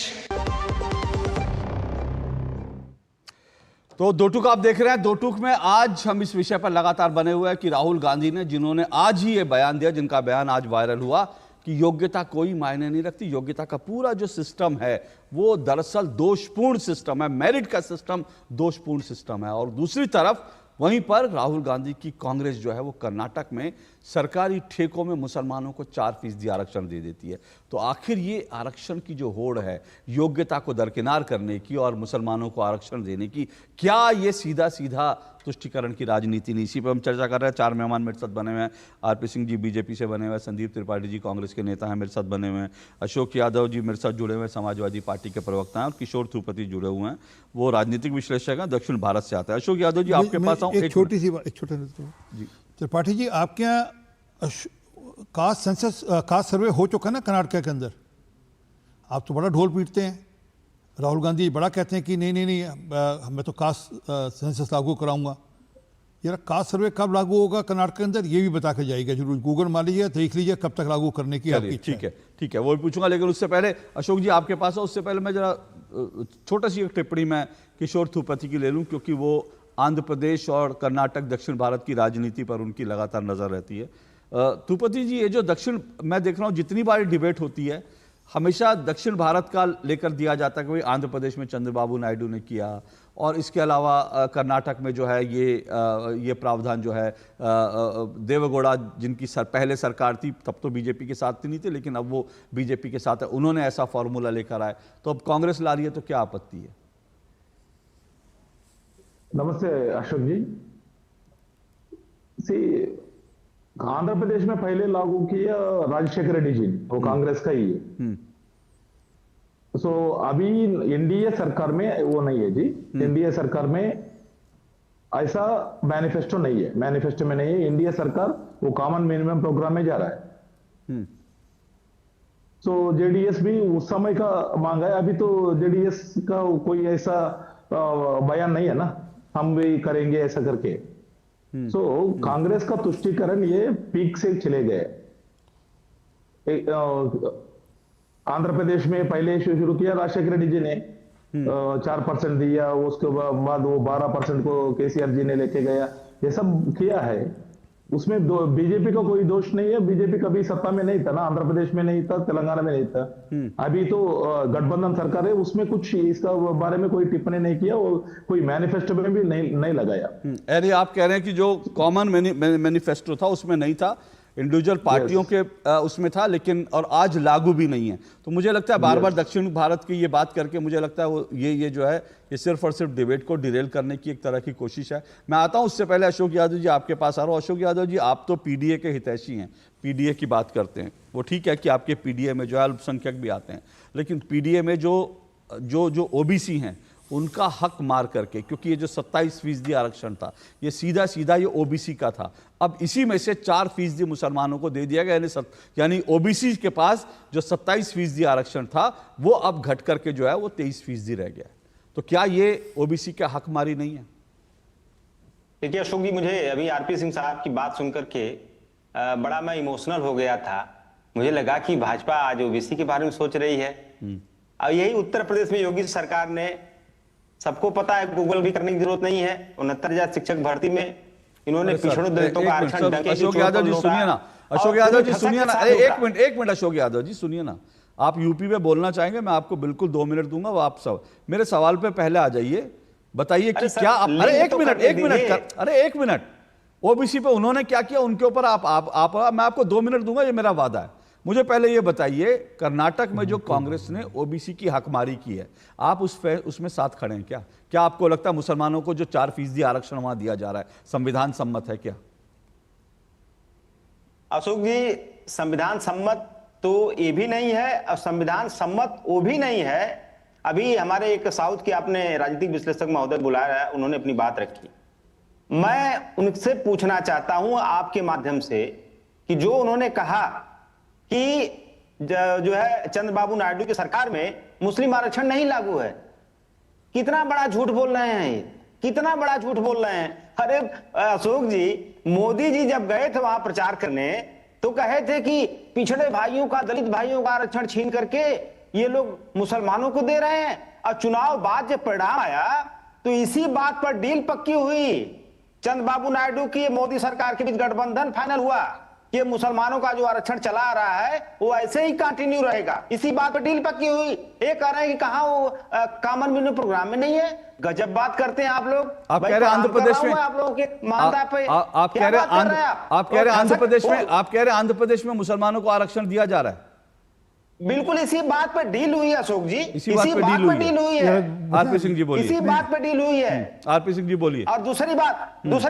तो दो टूक आप देख रहे हैं। दो टूक में आज हम इस विषय पर लगातार बने हुए हैं कि राहुल गांधी ने, जिन्होंने आज ही ये बयान दिया, जिनका बयान आज वायरल हुआ कि योग्यता कोई मायने नहीं रखती, योग्यता का पूरा जो सिस्टम है वो दरअसल दोषपूर्ण सिस्टम है, मेरिट का सिस्टम दोषपूर्ण सिस्टम है। और दूसरी तरफ वहीं पर राहुल गांधी की कांग्रेस जो है वो कर्नाटक में सरकारी ठेकों में मुसलमानों को 4% आरक्षण दे देती है। तो आखिर ये आरक्षण की जो होड़ है योग्यता को दरकिनार करने की और मुसलमानों को आरक्षण देने की, क्या ये सीधा सीधा तुष्टीकरण की राजनीति नहीं? इसी पर हम चर्चा कर रहे हैं। 4 मेहमान मेरे साथ बने हुए हैं। आरपी सिंह जी बीजेपी से बने हुए हैं, संदीप त्रिपाठी जी कांग्रेस के नेता हैं मेरे साथ बने हुए हैं, अशोक यादव जी मेरे साथ जुड़े हुए हैं, समाजवादी पार्टी के प्रवक्ता हैं, और किशोर थूपति जुड़े हुए हैं, वो राजनीतिक विश्लेषक हैं, दक्षिण भारत से आता है। अशोक यादव जी आपके पास आऊँ, एक छोटी सी बात, एक छोटा जी त्रिपाठी जी, आपके यहाँ कास्ट सेंसस, कास्ट सर्वे हो चुका है ना कर्नाटक के अंदर? आप तो बड़ा ढोल पीटते हैं, राहुल गांधी बड़ा कहते हैं कि नहीं नहीं नहीं मैं तो कास्ट सेंसस लागू कराऊंगा। यार कास्ट सर्वे कब लागू होगा कर्नाटक के अंदर, ये भी बता के जाएगा जरूर। गूगल मार लीजिए, देख लीजिए कब तक लागू करने की आपकी इच्छा है। ठीक है, वो भी पूछूंगा, लेकिन उससे पहले अशोक जी आपके पास है। उससे पहले मैं जरा छोटा सी एक टिप्पणी मैं किशोर थूपति की ले लूँ, क्योंकि वो आंध्र प्रदेश और कर्नाटक दक्षिण भारत की राजनीति पर उनकी लगातार नजर रहती है। थूपति जी, ये जो दक्षिण, मैं देख रहा हूँ जितनी बार डिबेट होती है हमेशा दक्षिण भारत का लेकर दिया जाता है कि भाई आंध्र प्रदेश में चंद्रबाबू नायडू ने किया, और इसके अलावा कर्नाटक में जो है ये प्रावधान जो है देवेगौड़ा, जिनकी पहले सरकार थी तब तो बीजेपी के साथ नहीं थे, लेकिन अब वो बीजेपी के साथ है, उन्होंने ऐसा फॉर्मूला लेकर आए। तो अब कांग्रेस ला रही है, तो क्या आपत्ति है? नमस्ते अशोक जी। आंध्र प्रदेश में पहले लागू किया राजशेखर रेड्डी जी, वो कांग्रेस का ही है। सो अभी एनडीए सरकार में वो नहीं है जी। एनडीए सरकार में ऐसा मैनिफेस्टो नहीं है, मैनिफेस्टो में नहीं है। एनडीए सरकार वो कॉमन मिनिमम प्रोग्राम में जा रहा है। सो जेडीएस भी उस समय का मांगा है। अभी तो जेडीएस का कोई ऐसा बयान नहीं है ना, हम भी करेंगे ऐसा करके। सो कांग्रेस का तुष्टीकरण ये पीक से चले गए। आंध्र प्रदेश में पहले शुरू किया राजशेखर रेड्डी जी ने, 4% दिया, उसके बाद वो 12% को केसीआर जी ने लेके गया, ये सब किया है। उसमें बीजेपी का कोई दोष नहीं है। बीजेपी कभी सत्ता में नहीं था ना, आंध्र प्रदेश में नहीं था, तेलंगाना में नहीं था। अभी तो गठबंधन सरकार है, उसमें कुछ इसका बारे में कोई टिप्पणी नहीं किया, और कोई मैनिफेस्टो में भी नहीं लगाया। यानी आप कह रहे हैं कि जो कॉमन मैनिफेस्टो था उसमें नहीं था, इंडिविजुअल पार्टियों के उसमें था, लेकिन और आज लागू भी नहीं है। तो मुझे लगता है बार बार दक्षिण भारत की ये बात करके मुझे लगता है वो ये जो है ये सिर्फ और सिर्फ डिबेट को डिरेल करने की एक तरह की कोशिश है। मैं आता हूं, उससे पहले अशोक यादव जी आपके पास आ रहा हूं। अशोक यादव जी, आप तो पीडीए के हितैषी हैं, पीडीए की बात करते हैं। वो ठीक है कि आपके पीडीए में जो है अल्पसंख्यक भी आते हैं, लेकिन पीडीए में जो ओबीसी हैं उनका हक मार करके, क्योंकि ये जो 27% आरक्षण था ये सीधा ये ओबीसी का था, अब इसी में से 4% मुसलमानों को दे दिया गया। यानी ओबीसी के पास जो 27% आरक्षण था वो अब घट करके जो है वो 23% रह गया। तो क्या ये ओबीसी का हक मारी नहीं है? देखिए अशोक जी, मुझे अभी आरपी सिंह साहब की बात सुनकर के बड़ा मैं इमोशनल हो गया था। मुझे लगा कि भाजपा आज ओबीसी के बारे में सोच रही है। अब यही उत्तर प्रदेश में योगी सरकार ने, सबको पता है, गूगल भी करने की जरूरत नहीं है, 69,000 शिक्षक भर्ती में इन्होंने पिछड़ों दलितों का आरक्षण। अशोक यादव जी सुनिए ना, अशोक यादव जी सुनिए ना, अरे एक मिनट अशोक यादव जी सुनिए ना। आप यूपी में बोलना चाहेंगे, मैं आपको बिल्कुल 2 मिनट दूंगा, वो आप सब मेरे सवाल पे पहले आ जाइए, बताइए कि क्या आप, अरे एक मिनट ओबीसी पे उन्होंने क्या किया, उनके ऊपर आप मैं आपको 2 मिनट दूंगा, ये मेरा वादा है। मुझे पहले ये बताइए, कर्नाटक में जो कांग्रेस ने ओबीसी की हकमारी की है, आप उसमें साथ खड़े हैं क्या? क्या आपको लगता है मुसलमानों को जो 4% आरक्षण वहां दिया जा रहा है संविधान सम्मत है क्या? अशोक जी, संविधान सम्मत तो ये भी नहीं है और संविधान सम्मत वो भी नहीं है। अभी हमारे एक साउथ के आपने राजनीतिक विश्लेषक महोदय बुलाया है, उन्होंने अपनी बात रखी। मैं उनसे पूछना चाहता हूं आपके माध्यम से कि जो उन्होंने कहा कि जो है चंद्रबाबू नायडू की सरकार में मुस्लिम आरक्षण नहीं लागू है, कितना बड़ा झूठ बोल रहे हैं ये, कितना बड़ा झूठ बोल रहे हैं। अरे अशोक जी, मोदी जी जब गए थे वहां प्रचार करने तो कहे थे कि पिछड़े भाइयों का, दलित भाइयों का आरक्षण छीन करके ये लोग मुसलमानों को दे रहे हैं। और चुनाव बाद जब परिणाम आया तो इसी बात पर डील पक्की हुई। चंद्रबाबू नायडू की मोदी सरकार के बीच गठबंधन फाइनल हुआ कि मुसलमानों का जो आरक्षण चला आ रहा है वो ऐसे ही कंटिन्यू रहेगा। इसी बात पर डील पक्की हुई। ये कह रहे हैं कि कहां वो कॉमन मिनिमम प्रोग्राम में नहीं है। गजब बात करते हैं आप लोग। आप कह रहे हैं आंध्र प्रदेश में, आप लोगों के मानता पे आप कह रहे हैं आंध्र प्रदेश में मुसलमानों को आरक्षण दिया जा रहा है। बिल्कुल इसी बात पर डील हुई है अशोक जी, इसी बात पे डील हुई है। आरपी सिंह जी बोलिए। इसी बात पे डील हुई है। आरपी सिंह जी बोलिए। और दूसरी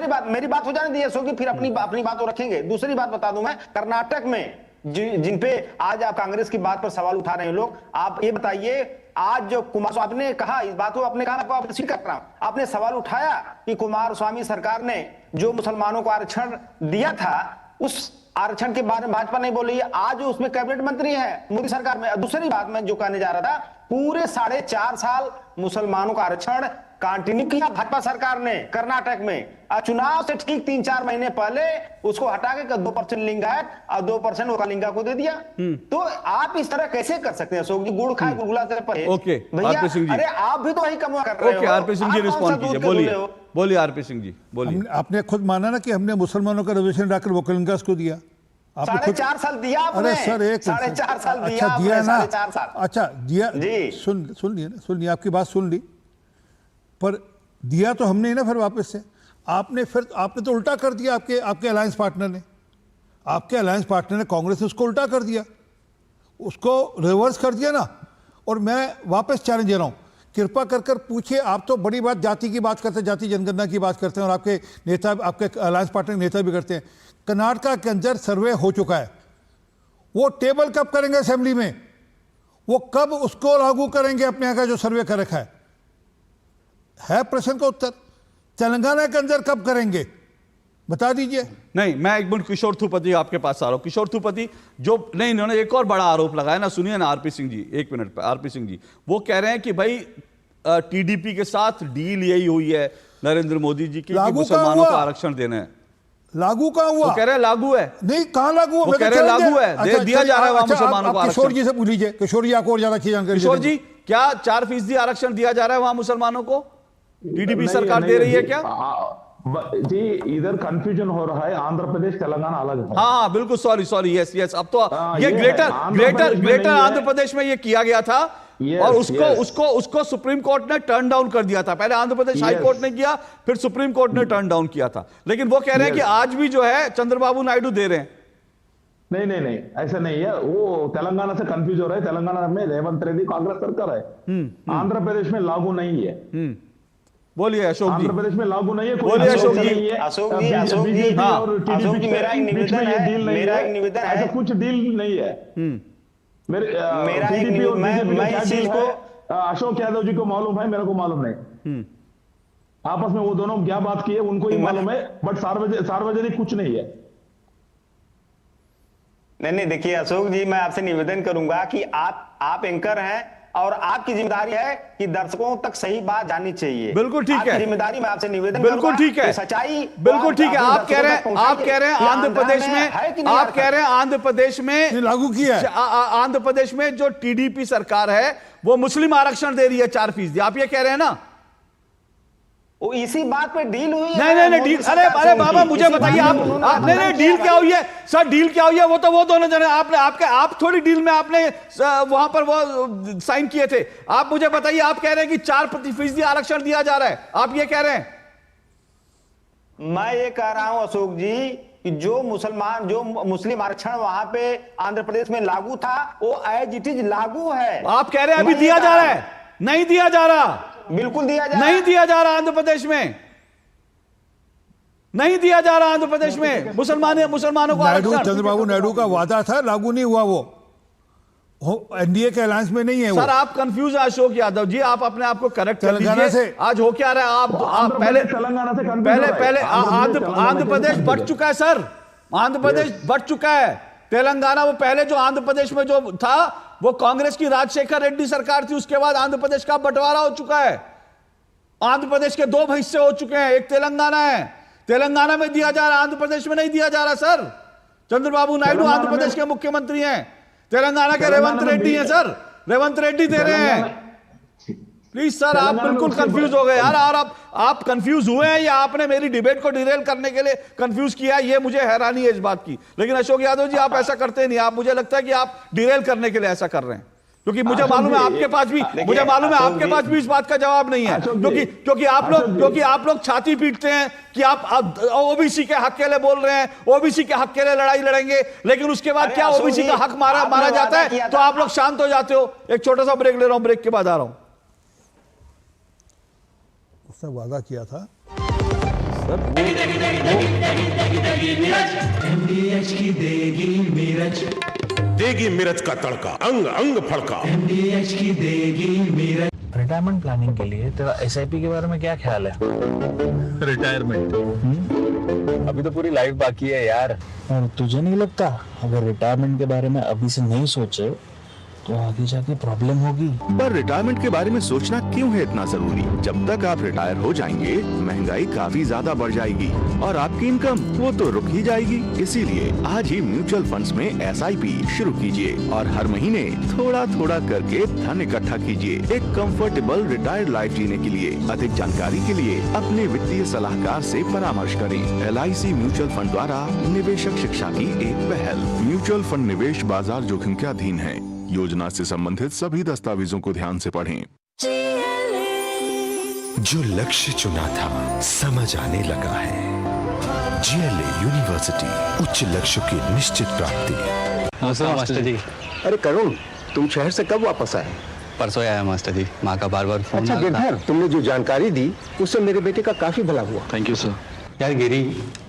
बात मेरी बात हो जाने दी अशोक जी, फिर अपनी बात रखेंगे। दूसरी बात बता दूं मैं, कर्नाटक में जिन पे आज आप कांग्रेस की बात पर सवाल उठा रहे हैं लोग, आप ये बताइए, आज जो कुमारस्वामी ने कहा, इस बात को आपने कहा, आपको आप स्वीकार कर रहा हूं, आपने सवाल उठाया कि कुमारस्वामी सरकार ने जो मुसलमानों को आरक्षण दिया था उस आरक्षण के बारे में भाजपा नहीं बोल रही है। आज उसमें कैबिनेट मंत्री है मोदी सरकार में। दूसरी बात मैं जो कहने जा रहा था, पूरे 4.5 साल मुसलमानों का आरक्षण कंटिन्यू किया भाजपा सरकार ने कर्नाटक में। चुनाव से ठीक 3-4 महीने पहले उसको हटा के 2% लिंगायत और 2% ओकालिंगा को दे दिया। तो आप इस तरह कैसे कर सकते हैं अशोक जी? गुड़ खाए गुड़गुला से पड़े। ओके भैया, अरे आप भी तो वही कमा कर रहे हो। Okay, RP Singh ji respond कीजिए। बोलिए आरपी सिंह जी, बोलिए। आपने खुद माना ना कि हमने मुसलमानों का रिजर्वेशन डाकर वोकलिंगस को दिया। 4.5 साल दिया आपने। अरे सर, एक 4.5 साल दिया। अच्छा दिया ना, 4.5 साल। अच्छा दिया, सुन लिया आपकी बात सुन ली, पर दिया तो हमने ही ना। फिर वापस से आपने तो उल्टा कर दिया। आपके अलायंस पार्टनर ने कांग्रेस ने उसको उल्टा कर दिया, उसको रिवर्स कर दिया ना। और मैं वापस चैलेंज दे रहा हूं, कृपा कर पूछिए। आप तो बड़ी बात जाति की बात करते हैं, जाति जनगणना की बात करते हैं, और आपके नेता, आपके अलायंस पार्टनर के नेता भी करते हैं। कर्नाटक के अंदर सर्वे हो चुका है, वो टेबल कब करेंगे असेंबली में? वो कब उसको लागू करेंगे अपने यहाँ का जो सर्वे कर रखा है प्रश्न का उत्तर। तेलंगाना के अंदर कब करेंगे बता दीजिए। नहीं, मैं एक मिनट किशोर थुपति आपके पास आ रहा हूं। किशोर थुपति जो नहीं, इन्होंने एक और बड़ा आरोप लगाया ना, सुनिए ना आरपी सिंह जी, एक मिनट। आरपी सिंह जी वो कह रहे हैं कि भाई टीडीपी के साथ डील यही हुई है नरेंद्र मोदी जी की कि मुसलमानों को आरक्षण देना है। लागू कहां हुआ? वो कह रहे हैं लागू है। नहीं, कहां लागू हुआ? वो कह रहे हैं लागू है, दिया जा रहा है वहां मुसलमानों को आरक्षण। किशोर जी से पूछ लीजिए, किशोर जी आपको और ज्यादा अच्छी जानकारी। किशोर जी, क्या 4% आरक्षण दिया जा रहा है वहां मुसलमानों को? टीडीपी सरकार दे रही है क्या? जी, इधर कंफ्यूजन हो रहा है। आंध्र प्रदेश तेलंगाना अलग है। हाँ बिल्कुल, सॉरी, यस। अब तो ये ग्रेटर आंध्र प्रदेश में ये किया गया था, और उसको सुप्रीम कोर्ट ने टर्न डाउन कर दिया था। पहले आंध्र प्रदेश हाई कोर्ट ने किया, फिर सुप्रीम कोर्ट ने टर्न डाउन किया था। लेकिन वो कह रहे हैं कि आज भी जो है चंद्रबाबू नायडू दे रहे हैं। नहीं, ऐसा नहीं है। वो तेलंगाना से कंफ्यूज हो रहा है। तेलंगाना में रेवंत रेड्डी कांग्रेस सरकार है। आंध्र प्रदेश में लागू नहीं है। बोलिए अशोक जी। आंध्र प्रदेश में लागू नहीं है। बोलिए अशोक जी। अशोक जी, मेरा एक निवेदन है। ऐसा कुछ डील नहीं है। मैं इस चीज को अशोक यादव जी को मालूम है, मेरे को मालूम नहीं। आपस में वो दोनों क्या बात की है उनको ही मालूम है, बट सार्वजनिक कुछ नहीं है। नहीं, देखिए अशोक जी, मैं आपसे निवेदन करूंगा कि आप एंकर हैं और आपकी जिम्मेदारी है कि दर्शकों तक सही बात जानी चाहिए। बिल्कुल ठीक है, जिम्मेदारी मैं आपसे निवेदन बिल्कुल ठीक है, सच्चाई बिल्कुल ठीक है। आप कह रहे हैं आंध्र प्रदेश में, आप कह रहे हैं आंध्र प्रदेश में लागू किया है। आंध्र प्रदेश में जो टीडीपी सरकार है वो मुस्लिम आरक्षण दे रही है 4%। आप ये कह रहे हैं ना? वो इसी बात पे डील हुई है। नहीं डील, अरे बाबा मुझे बताइए आप नहीं डील क्या हुई है सर? डील क्या हुई है? वो दोनों जने आप थोड़ी डील में आपने वहां पर वो साइन किए थे। आप मुझे बताइए, आप कह रहे हैं कि 4% आरक्षण दिया जा रहा है, आप ये कह रहे हैं? मैं ये कह रहा हूं अशोक जी कि जो मुस्लिम आरक्षण वहां पे आंध्र प्रदेश में लागू था वो एज इट इज लागू है। आप कह रहे हैं अभी दिया जा रहा है? नहीं दिया जा रहा, बिल्कुल दिया जा रहा, नहीं दिया जा रहा। आंध्र प्रदेश में नहीं दिया जा रहा। आंध्र प्रदेश में मुसलमानों को आरक्षण चंद्रबाबू नायडू का वादा था, लागू नहीं हुआ। वो एनडीए के अलायंस में नहीं है। सर आप कंफ्यूज है अशोक यादव जी, आप अपने आप को करेक्ट कर लीजिए। आज हो क्या रहा है? आप पहले आंध्र प्रदेश बढ़ चुका है सर, आंध्र प्रदेश बढ़ चुका है। तेलंगाना वो पहले जो आंध्र प्रदेश में जो था वो कांग्रेस की राजशेखर रेड्डी सरकार थी, उसके बाद आंध्र प्रदेश का बंटवारा हो चुका है। आंध्र प्रदेश के 2 हिस्से हो चुके हैं, एक तेलंगाना है, तेलंगाना में दिया जा रहा है, आंध्र प्रदेश में नहीं दिया जा रहा सर। चंद्रबाबू नायडू आंध्र प्रदेश के मुख्यमंत्री हैं, तेलंगाना के रेवंत रेड्डी हैं सर, रेवंत रेड्डी दे रहे हैं। प्लीज सर, आप बिल्कुल कंफ्यूज हो गए यार, और आप कंफ्यूज हुए हैं या आपने मेरी डिबेट को डिरेल करने के लिए कंफ्यूज किया, ये मुझे हैरानी है इस बात की। लेकिन अशोक यादव जी, आप ऐसा करते नहीं, आप, मुझे लगता है कि आप डिरेल करने के लिए ऐसा कर रहे हैं, क्योंकि मुझे मालूम है आपके पास भी इस बात का जवाब नहीं है, क्योंकि आप लोग छाती पीटते हैं कि आप ओबीसी के हक के लिए बोल रहे हैं, ओबीसी के हक के लिए लड़ाई लड़ेंगे, लेकिन उसके बाद क्या ओबीसी का हक मारा जाता है तो आप लोग शांत हो जाते हो। एक छोटा सा ब्रेक ले रहा हूं, ब्रेक के बाद आ रहा हूं। उसने वादा किया था देगी मिर्च का तड़का, अंग अंग फड़का। की देगी मिर्च। रिटायरमेंट प्लानिंग के लिए तेरा एसआईपी के बारे में क्या ख्याल है? रिटायरमेंट अभी तो पूरी लाइफ बाकी है यार। और तुझे नहीं लगता अगर रिटायरमेंट के बारे में अभी से नहीं सोचे तो आगे जाके प्रॉब्लम होगी? पर रिटायरमेंट के बारे में सोचना क्यों है इतना जरूरी? जब तक आप रिटायर हो जाएंगे महंगाई काफी ज्यादा बढ़ जाएगी और आपकी इनकम वो तो रुक ही जाएगी। इसीलिए आज ही म्यूचुअल फंड्स में SIP शुरू कीजिए और हर महीने थोड़ा थोड़ा करके धन इकट्ठा कीजिए एक कंफर्टेबल रिटायर्ड लाइफ जीने के लिए। अधिक जानकारी के लिए अपने वित्तीय सलाहकार से परामर्श करें। LIC म्यूचुअल फंड द्वारा निवेशक शिक्षा की एक पहल। म्यूचुअल फंड निवेश बाजार जोखिम के अधीन है। योजना से संबंधित सभी दस्तावेजों को ध्यान से पढ़ें। जो लक्ष्य चुना था समझ आने लगा है। GLA यूनिवर्सिटी, उच्च लक्ष्यों की निश्चित प्राप्ति। मास्टर जी। अरे करुण, तुम शहर से कब वापस आए? परसों आया मास्टर जी, माँ का बार-बार फोन। अच्छा गिरधर, तुमने जो जानकारी दी उससे मेरे बेटे का काफी भला हुआ। Thank you sir. यार गिरी,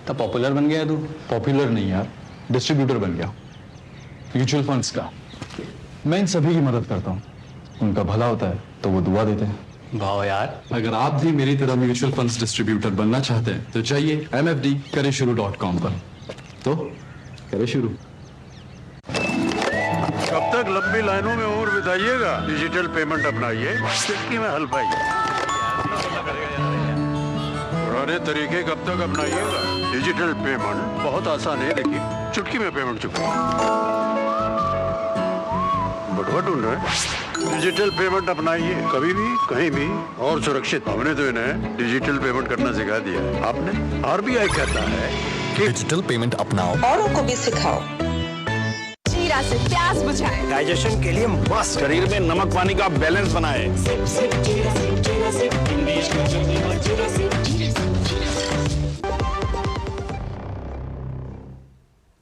तो पॉपुलर बन गया तू? पॉपुलर नहीं यार, डिस्ट्रीब्यूटर बन गया म्यूचुअल फंड्स का। मैं इन सभी की मदद करता हूँ, उनका भला होता है तो वो दुआ देते हैं। वाह यार। अगर आप भी मेरी तरह म्यूचुअल फंड्स डिस्ट्रीब्यूटर बनना चाहते हैं तो चाहिए mfdkareshuru.com पर। तो करें शुरू। कब तक लंबी लाइनों में उम्र बिताइएगा? डिजिटल पेमेंट अपनाइए, चुटकी में हल पाइए। पुराने तरीके कब तक अपनाइएगा? डिजिटल पेमेंट बहुत आसान है, लेकिन चुटकी में पेमेंट चुका बटुआ ढूंढ रहे। डिजिटल पेमेंट अपनाइए, कभी भी कहीं भी और सुरक्षित। हमने तो इन्हें डिजिटल पेमेंट करना सिखा दिया, आपने? RBI कहता है कि डिजिटल पेमेंट अपनाओ, औरों को भी सिखाओ। जीरा से प्यास बुझाए, डाइजेशन के लिए मस्त, शरीर में नमक पानी का बैलेंस बनाए।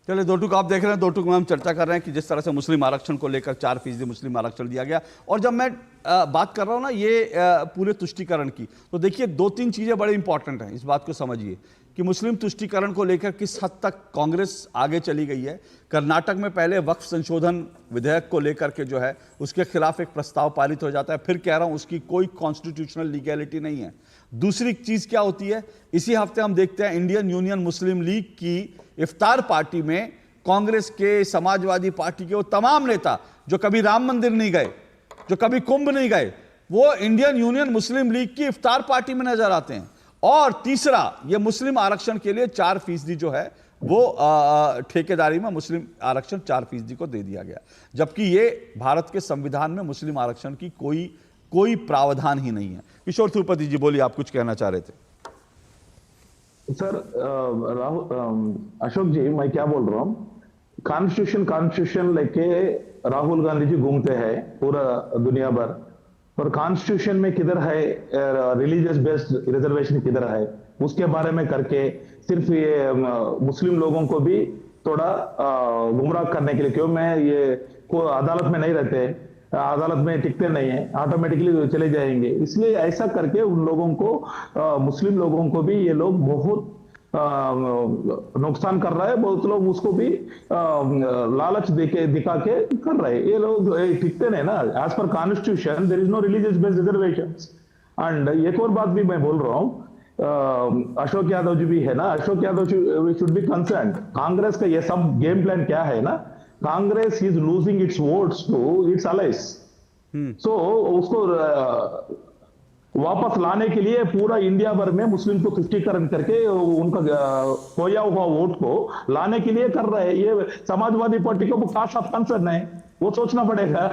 चलिए, दो टूक आप देख रहे हैं, दो टूक में हम चर्चा कर रहे हैं कि जिस तरह से मुस्लिम आरक्षण को लेकर 4% मुस्लिम आरक्षण दिया गया। और जब मैं बात कर रहा हूं ना ये पूरे तुष्टीकरण की, तो देखिए 2-3 चीजें बड़ी इंपॉर्टेंट हैं। इस बात को समझिए कि मुस्लिम तुष्टीकरण को लेकर किस हद तक कांग्रेस आगे चली गई है। कर्नाटक में पहले वक्फ संशोधन विधेयक को लेकर के जो है उसके खिलाफ एक प्रस्ताव पारित हो जाता है, फिर कह रहा हूं उसकी कोई कॉन्स्टिट्यूशनल लीगैलिटी नहीं है। दूसरी चीज क्या होती है, इसी हफ्ते हम देखते हैं इंडियन यूनियन मुस्लिम लीग की इफ्तार पार्टी में कांग्रेस के, समाजवादी पार्टी के वो तमाम नेता जो कभी राम मंदिर नहीं गए, जो कभी कुंभ नहीं गए, वो इंडियन यूनियन मुस्लिम लीग की इफ्तार पार्टी में नजर आते हैं। और तीसरा, ये मुस्लिम आरक्षण के लिए 4% जो है वो ठेकेदारी में मुस्लिम आरक्षण 4% को दे दिया गया, जबकि ये भारत के संविधान में मुस्लिम आरक्षण की कोई प्रावधान ही नहीं है। किशोर त्रिपाठी जी बोलिए, आप कुछ कहना चाह रहे थे। सर अशोक जी, मैं क्या बोल रहा हूँ, कॉन्स्टिट्यूशन लेके राहुल गांधी जी घूमते हैं पूरा दुनिया भर, और कॉन्स्टिट्यूशन में किधर है रिलीजियस बेस्ड रिजर्वेशन किधर है, उसके बारे में करके सिर्फ ये मुस्लिम लोगों को भी थोड़ा गुमराह करने के लिए, क्यों मैं ये को अदालत में नहीं रहते, अदालत में टिकते नहीं है, ऑटोमेटिकली चले जाएंगे, इसलिए ऐसा करके उन लोगों को मुस्लिम लोगों को भी ये लोग बहुत नुकसान कर रहा है। बहुत लोग उसको भी लालच दिखा के कर रहे हैं। ये लोग टिकते नहीं ना। As per constitution there is no religious based reservations. And एक और बात भी मैं बोल रहा हूँ, अशोक यादव जी भी है ना, Ashok Yadav should be concern. Congress का ये सब गेम प्लान क्या है ना, Congress is losing its votes to its allies. So उसको वापस लाने के लिए पूरा इंडिया भर में मुस्लिम को तुष्टीकरण करके उनका खोया हुआ वोट को लाने के लिए कर रहे हैं। ये समाजवादी पार्टी को कास्ट ऑफ कंसर्न है, वो सोचना पड़ेगा।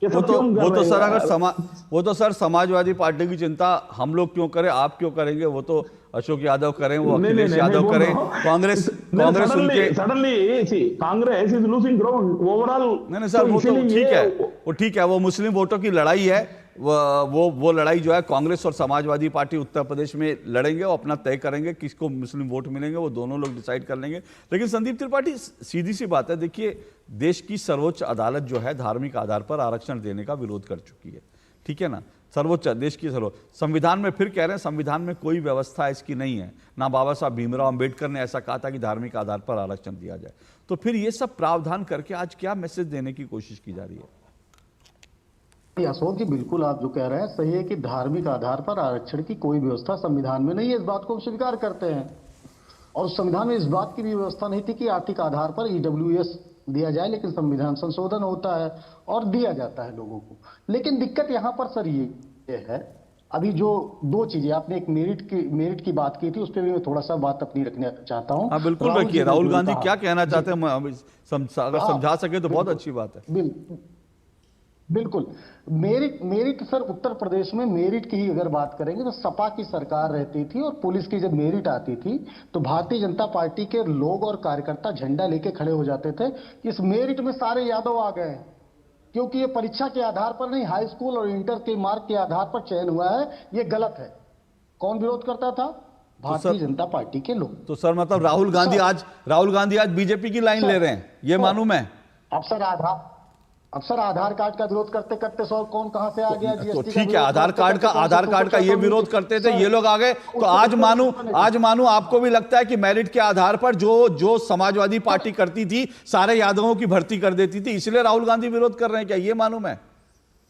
वो तो सर अगर वो तो सर समाजवादी पार्टी की चिंता हम लोग क्यों करें, आप क्यों करेंगे? वो तो अशोक यादव करें, वो अखिलेश यादव करें, कांग्रेस उनके suddenly Congress is losing ground overall. नहीं सर, वो तो ठीक है, वो मुस्लिम वोटों की लड़ाई है। वो लड़ाई जो है कांग्रेस और समाजवादी पार्टी उत्तर प्रदेश में लड़ेंगे और अपना तय करेंगे किसको मुस्लिम वोट मिलेंगे, वो दोनों लोग डिसाइड कर लेंगे। लेकिन संदीप त्रिपाठी, सीधी सी बात है, देखिए देश की सर्वोच्च अदालत जो है धार्मिक आधार पर आरक्षण देने का विरोध कर चुकी है, ठीक है ना। सर्वोच्च देश की संविधान में फिर कह रहे हैं संविधान में कोई व्यवस्था इसकी नहीं है, ना बाबा साहब भीमराव अंबेडकर ने ऐसा कहा था कि धार्मिक आधार पर आरक्षण दिया जाए। तो फिर ये सब प्रावधान करके आज क्या मैसेज देने की कोशिश की जा रही है? अशोक जी, बिल्कुल आप जो कह रहे हैं सही है कि धार्मिक आधार पर आरक्षण की कोई व्यवस्था संविधान में नहीं है, इस बात को हम स्वीकार करते हैं। और संविधान में इस बात की भी व्यवस्था नहीं थी कि आर्थिक आधार पर EWS दिया जाए, लेकिन संविधान संशोधन होता है और दिया जाता है लोगों को। लेकिन दिक्कत यहाँ पर सर ये है, अभी जो दो चीजें आपने एक मेरिट की बात की थी, उस पर भी मैं थोड़ा सा बात अपनी रखना चाहता हूँ। हाँ बिल्कुल रखिए। राहुल गांधी क्या कहना चाहते हैं, अगर समझा सके तो बहुत अच्छी बात है। बिल्कुल। मेरिट सर, उत्तर प्रदेश में मेरिट की ही अगर बात करेंगे तो सपा की सरकार रहती थी और पुलिस की जब मेरिट आती थी तो भारतीय जनता पार्टी के लोग और कार्यकर्ता झंडा लेके खड़े हो जाते थे। इस मेरिट में सारे यादव आ गए, क्योंकि ये परीक्षा के आधार पर नहीं, हाई स्कूल और इंटर के मार्क के आधार पर चयन हुआ है, ये गलत है। कौन विरोध करता था? भारतीय जनता पार्टी के लोग। तो सर मतलब राहुल गांधी आज बीजेपी की लाइन ले रहे हैं, ये मानूं मैं? अब सर आधार कार्ड का विरोध करते करते सौ कौन कहां से आ गया? तो ठीक है, आधार कार्ड का ये विरोध करते थे, ये लोग आ गए, तो आज मानूं आपको भी लगता है कि मेरिट के आधार पर जो समाजवादी पार्टी करती थी सारे यादवों की भर्ती कर देती थी, इसलिए राहुल गांधी विरोध कर रहे हैं क्या? ये मानूं मैं?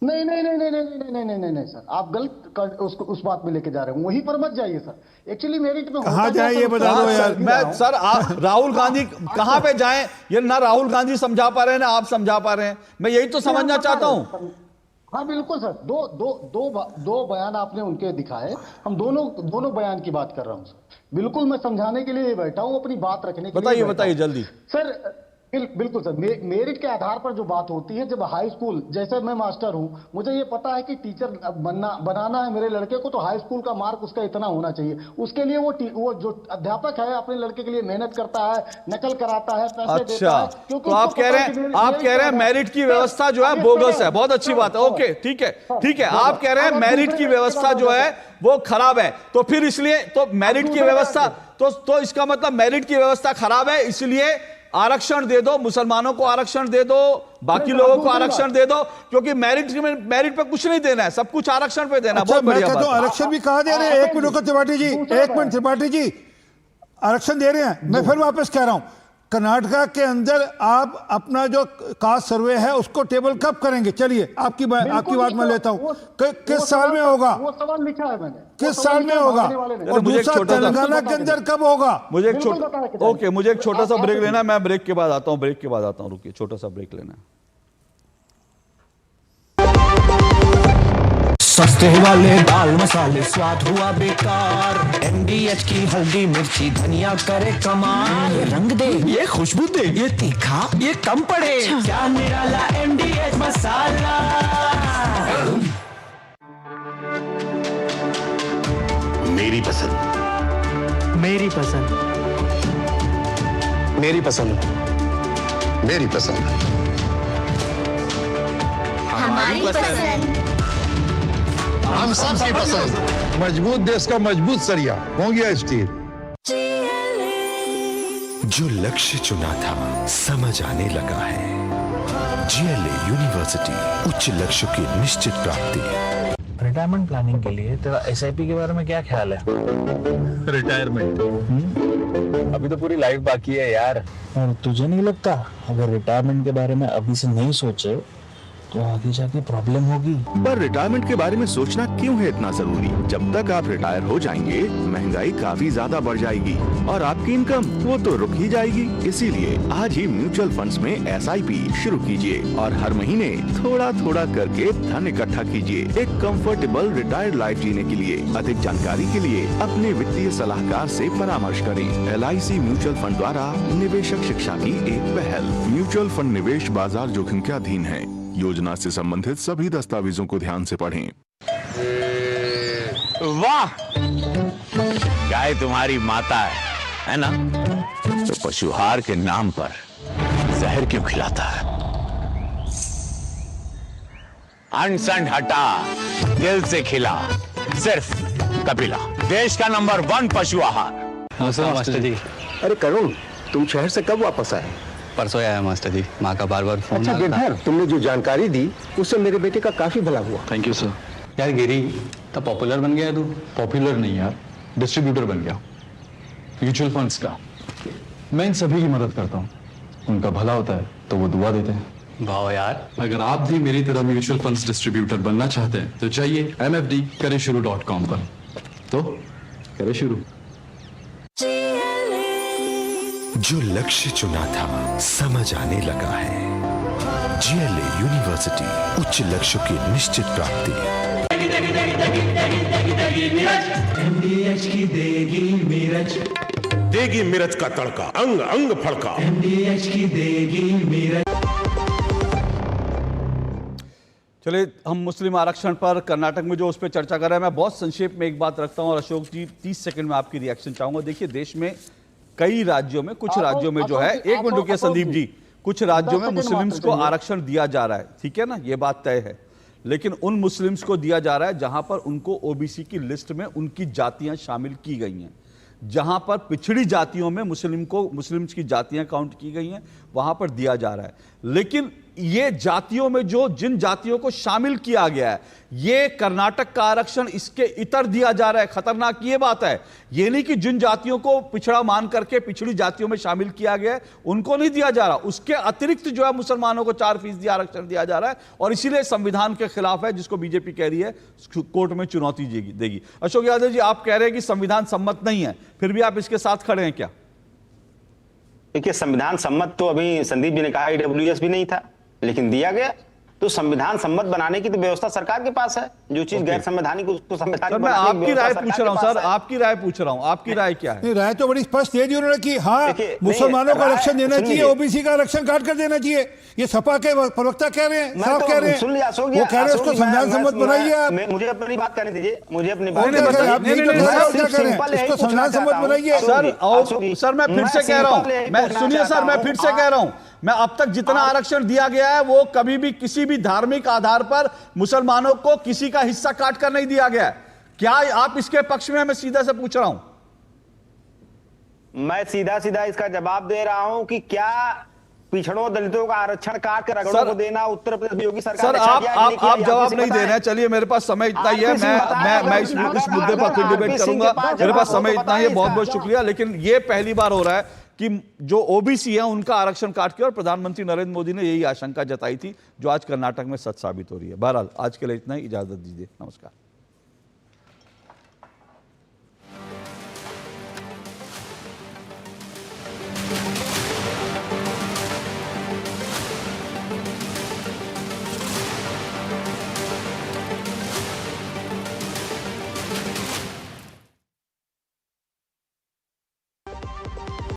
नहीं सर, आप गलत उस बात में लेके जा रहे हैं, वहीं पर मत जाइए सर। एक्चुअली मेरिट में कहां जाए ये बता दो यार। मैं सर राहुल गांधी कहां पे जाएं, ये ना राहुल गांधी समझा पा रहे हैं ना आप समझा पा रहे हैं, मैं यही तो समझना चाहता हूं। हाँ बिल्कुल सर, दो बयान आपने उनके दिखाए, हम दोनों बयान की बात कर रहा हूं सर। बिल्कुल मैं समझाने के लिए बैठा हूं, अपनी बात रखने के लिए। बताइए जल्दी सर। बिल्कुल सर, मेरिट के आधार पर जो बात होती है, जब हाई स्कूल, जैसे मैं मास्टर हूं, मुझे ये पता है कि टीचर बनाना है मेरे लड़के को, तो हाई स्कूल का मार्क उसका इतना होना चाहिए। उसके लिए वो जो अध्यापक है अपने लड़के के लिए मेहनत करता है, नकल कराता है, पैसे देता है। तो आप कह रहे हैं मेरिट की व्यवस्था जो है बोगस है। बहुत अच्छी बात है, ओके ठीक है। आप कह रहे हैं मेरिट की व्यवस्था जो है वो खराब है, तो फिर इसलिए तो मेरिट की व्यवस्था तो इसका मतलब मेरिट की व्यवस्था खराब है, इसलिए आरक्षण दे दो, मुसलमानों को आरक्षण दे दो, बाकी लोगों को आरक्षण दे दो, क्योंकि मेरिट पे कुछ नहीं देना है, सब कुछ आरक्षण पे देना। बहुत बढ़िया बात। आरक्षण भी कहा दे रहे हैं? एक मिनट त्रिपाठी जी, आरक्षण दे रहे हैं। मैं फिर वापस कह रहा हूं, कर्नाटका के अंदर आप अपना जो कास्ट सर्वे है उसको टेबल कब करेंगे? चलिए आपकी बात मैं लेता हूं, किस साल में होगा? वो सवाल लिखा है मैंने, किस साल में होगा? और दूसरा तेलंगाना के अंदर कब होगा? मुझे एक छोटा सा ब्रेक लेना है, मैं ब्रेक के बाद आता हूं, रुकिए, छोटा सा ब्रेक लेना है। सस्ते वाले दाल मसाले स्वाद हुआ बेकार, MDH की हल्दी मिर्ची धनिया करे कमाल। ये रंग दे, ये खुशबू दे, ये तीखा, ये कम पड़े, क्या निराला MDH मसाला। मेरी पसंद, मेरी पसंद, मेरी पसंद, मेरी पसंद, हमारी पसंद, हम सबकी पसंद। मजबूत देश का मजबूत सरिया मोंगिया स्टील। जो लक्ष्य चुना था समझ आने लगा है। GLA यूनिवर्सिटी, उच्च लक्ष्य की निश्चित प्राप्ति। रिटायरमेंट प्लानिंग के लिए तेरा SIP के बारे में क्या ख्याल है? रिटायरमेंट अभी तो पूरी लाइफ बाकी है यार। और तुझे नहीं लगता अगर रिटायरमेंट के बारे में अभी से नहीं सोचे तो आगे जाके प्रॉब्लम होगी। पर रिटायरमेंट के बारे में सोचना क्यों है इतना जरूरी? जब तक आप रिटायर हो जाएंगे महंगाई काफी ज्यादा बढ़ जाएगी और आपकी इनकम वो तो रुक ही जाएगी। इसीलिए आज ही म्यूचुअल फंड्स में SIP शुरू कीजिए और हर महीने थोड़ा थोड़ा करके धन इकट्ठा कीजिए एक कंफर्टेबल रिटायर्ड लाइफ जीने के लिए। अधिक जानकारी के लिए अपने वित्तीय सलाहकार से परामर्श करें। LIC म्यूचुअल फंड द्वारा निवेशक शिक्षा की एक पहल। म्यूचुअल फंड निवेश बाजार जोखिम के अधीन है। योजना से संबंधित सभी दस्तावेजों को ध्यान से पढ़ें। वाह, गाय तुम्हारी माता है ना? तो पशुहार के नाम पर जहर क्यों खिलाता है? अनसन हटा, दिल से खिला, सिर्फ कपिला, देश का नंबर 1 पशु आहार। नमस्ते मास्टर जी। अरे करुण, तुम शहर से कब वापस आए? परसों आया मास्टर जी, माँ का बार बार फोन। अच्छा गिरधर, तुमने जो जानकारी दी उससे मेरे बेटे का काफी भला हुआ। Thank you sir. यार गिरी, तो पॉपुलर बन गया तू। पॉपुलर नहीं यार, डिस्ट्रीब्यूटर बन गया म्यूचुअल फंड्स का। मैं इन सभी की मदद करता हूँ, उनका भला होता है तो वो दुआ देते हैं। वाह यार, अगर आप भी मेरी तरह म्यूचुअल फंड्स डिस्ट्रीब्यूटर बनना चाहते हैं तो चाहिए mfdkareshuru.com पर। तो करें शुरू। जो लक्ष्य चुना था समझ आने लगा है। GLA यूनिवर्सिटी, उच्च लक्ष्यों की निश्चित प्राप्ति। MDH की देगी मिर्च, देगी मिर्च का तड़का, अंग अंग फड़का। MDH की देगी मिर्च। चलिए, हम मुस्लिम आरक्षण पर कर्नाटक में जो उस पर चर्चा कर रहे हैं, मैं बहुत संक्षेप में एक बात रखता हूं और अशोक जी 30 सेकंड में आपकी रिएक्शन चाहूंगा। देखिए, देश में कई राज्यों में, कुछ राज्यों में जो है, एक मिनट रुकिए संदीप जी, कुछ राज्यों में मुस्लिम्स को आरक्षण दिया जा रहा है, ठीक है ना, ये बात तय है। लेकिन उन मुस्लिम्स को दिया जा रहा है जहां पर उनको OBC की लिस्ट में उनकी जातियां शामिल की गई हैं। जहां पर पिछड़ी जातियों में मुस्लिम्स की जातियां काउंट की गई हैं, वहां पर दिया जा रहा है। लेकिन ये जातियों में जो जिन जातियों को शामिल किया गया है, ये कर्नाटक का आरक्षण इसके इतर दिया जा रहा है। खतरनाक ये बात है, ये नहीं कि जिन जातियों को पिछड़ा मान करके पिछड़ी जातियों में शामिल किया गया है उनको नहीं दिया जा रहा, उसके अतिरिक्त जो है मुसलमानों को 4% आरक्षण दिया जा रहा है और इसीलिए संविधान के खिलाफ है, जिसको बीजेपी कह रही है कोर्ट में चुनौती देगी। अशोक यादव जी, आप कह रहे हैं कि संविधान सम्मत नहीं है, फिर भी आप इसके साथ खड़े हैं क्या? देखिए, संविधान सम्मत तो अभी संदीप जी ने कहा EWS भी नहीं था, लेकिन दिया गया। तो संविधान सम्मत बनाने की तो व्यवस्था सरकार के पास है। जो चीज गैर संवैधानिक उसको संवैधानिक। मैं आपकी राय पूछ रहा हूं सर, आपकी राय पूछ रहा हूं, आपकी राय क्या है? राय तो बड़ी स्पष्ट है जी उन्होंने की, हाँ मुसलमानों का आरक्षण देना चाहिए, OBC का आरक्षण काट कर देना चाहिए। ये सपा के प्रवक्ता कह रहे हैं, साफ कह रहे हैं, वो कह रहे हैं उसको संविधान सम्मत बनाइए आप। मुझे अपनी बात करने दीजिए, मुझे अपनी बात इसको संविधान सम्मत बनाइए। सर मैं फिर से कह रहा हूं, सुनिए सर, मैं फिर से कह रहा हूं, मैं अब तक जितना आरक्षण दिया गया है वो कभी भी किसी भी धार्मिक आधार पर मुसलमानों को किसी का हिस्सा काट कर नहीं दिया गया। क्या आप इसके पक्ष में? मैं सीधा से पूछ रहा हूं। मैं सीधा सीधा इसका जवाब दे रहा हूं कि क्या पिछड़ों दलितों का आरक्षण काट कर अगड़ों को देना उत्तर प्रदेश योगी सरकार सर आप जवाब नहीं दे रहे हैं। चलिए, मेरे पास समय इतना ही है, मैं इस मुद्दे पर फिर डिबेट करूंगा। मेरे पास समय इतना ही है, बहुत बहुत शुक्रिया। लेकिन ये पहली बार हो रहा है कि जो OBC है उनका आरक्षण काट के, और प्रधानमंत्री नरेंद्र मोदी ने यही आशंका जताई थी जो आज कर्नाटक में सच साबित हो रही है। बहरहाल आज के लिए इतना ही, इजाजत दीजिए, नमस्कार।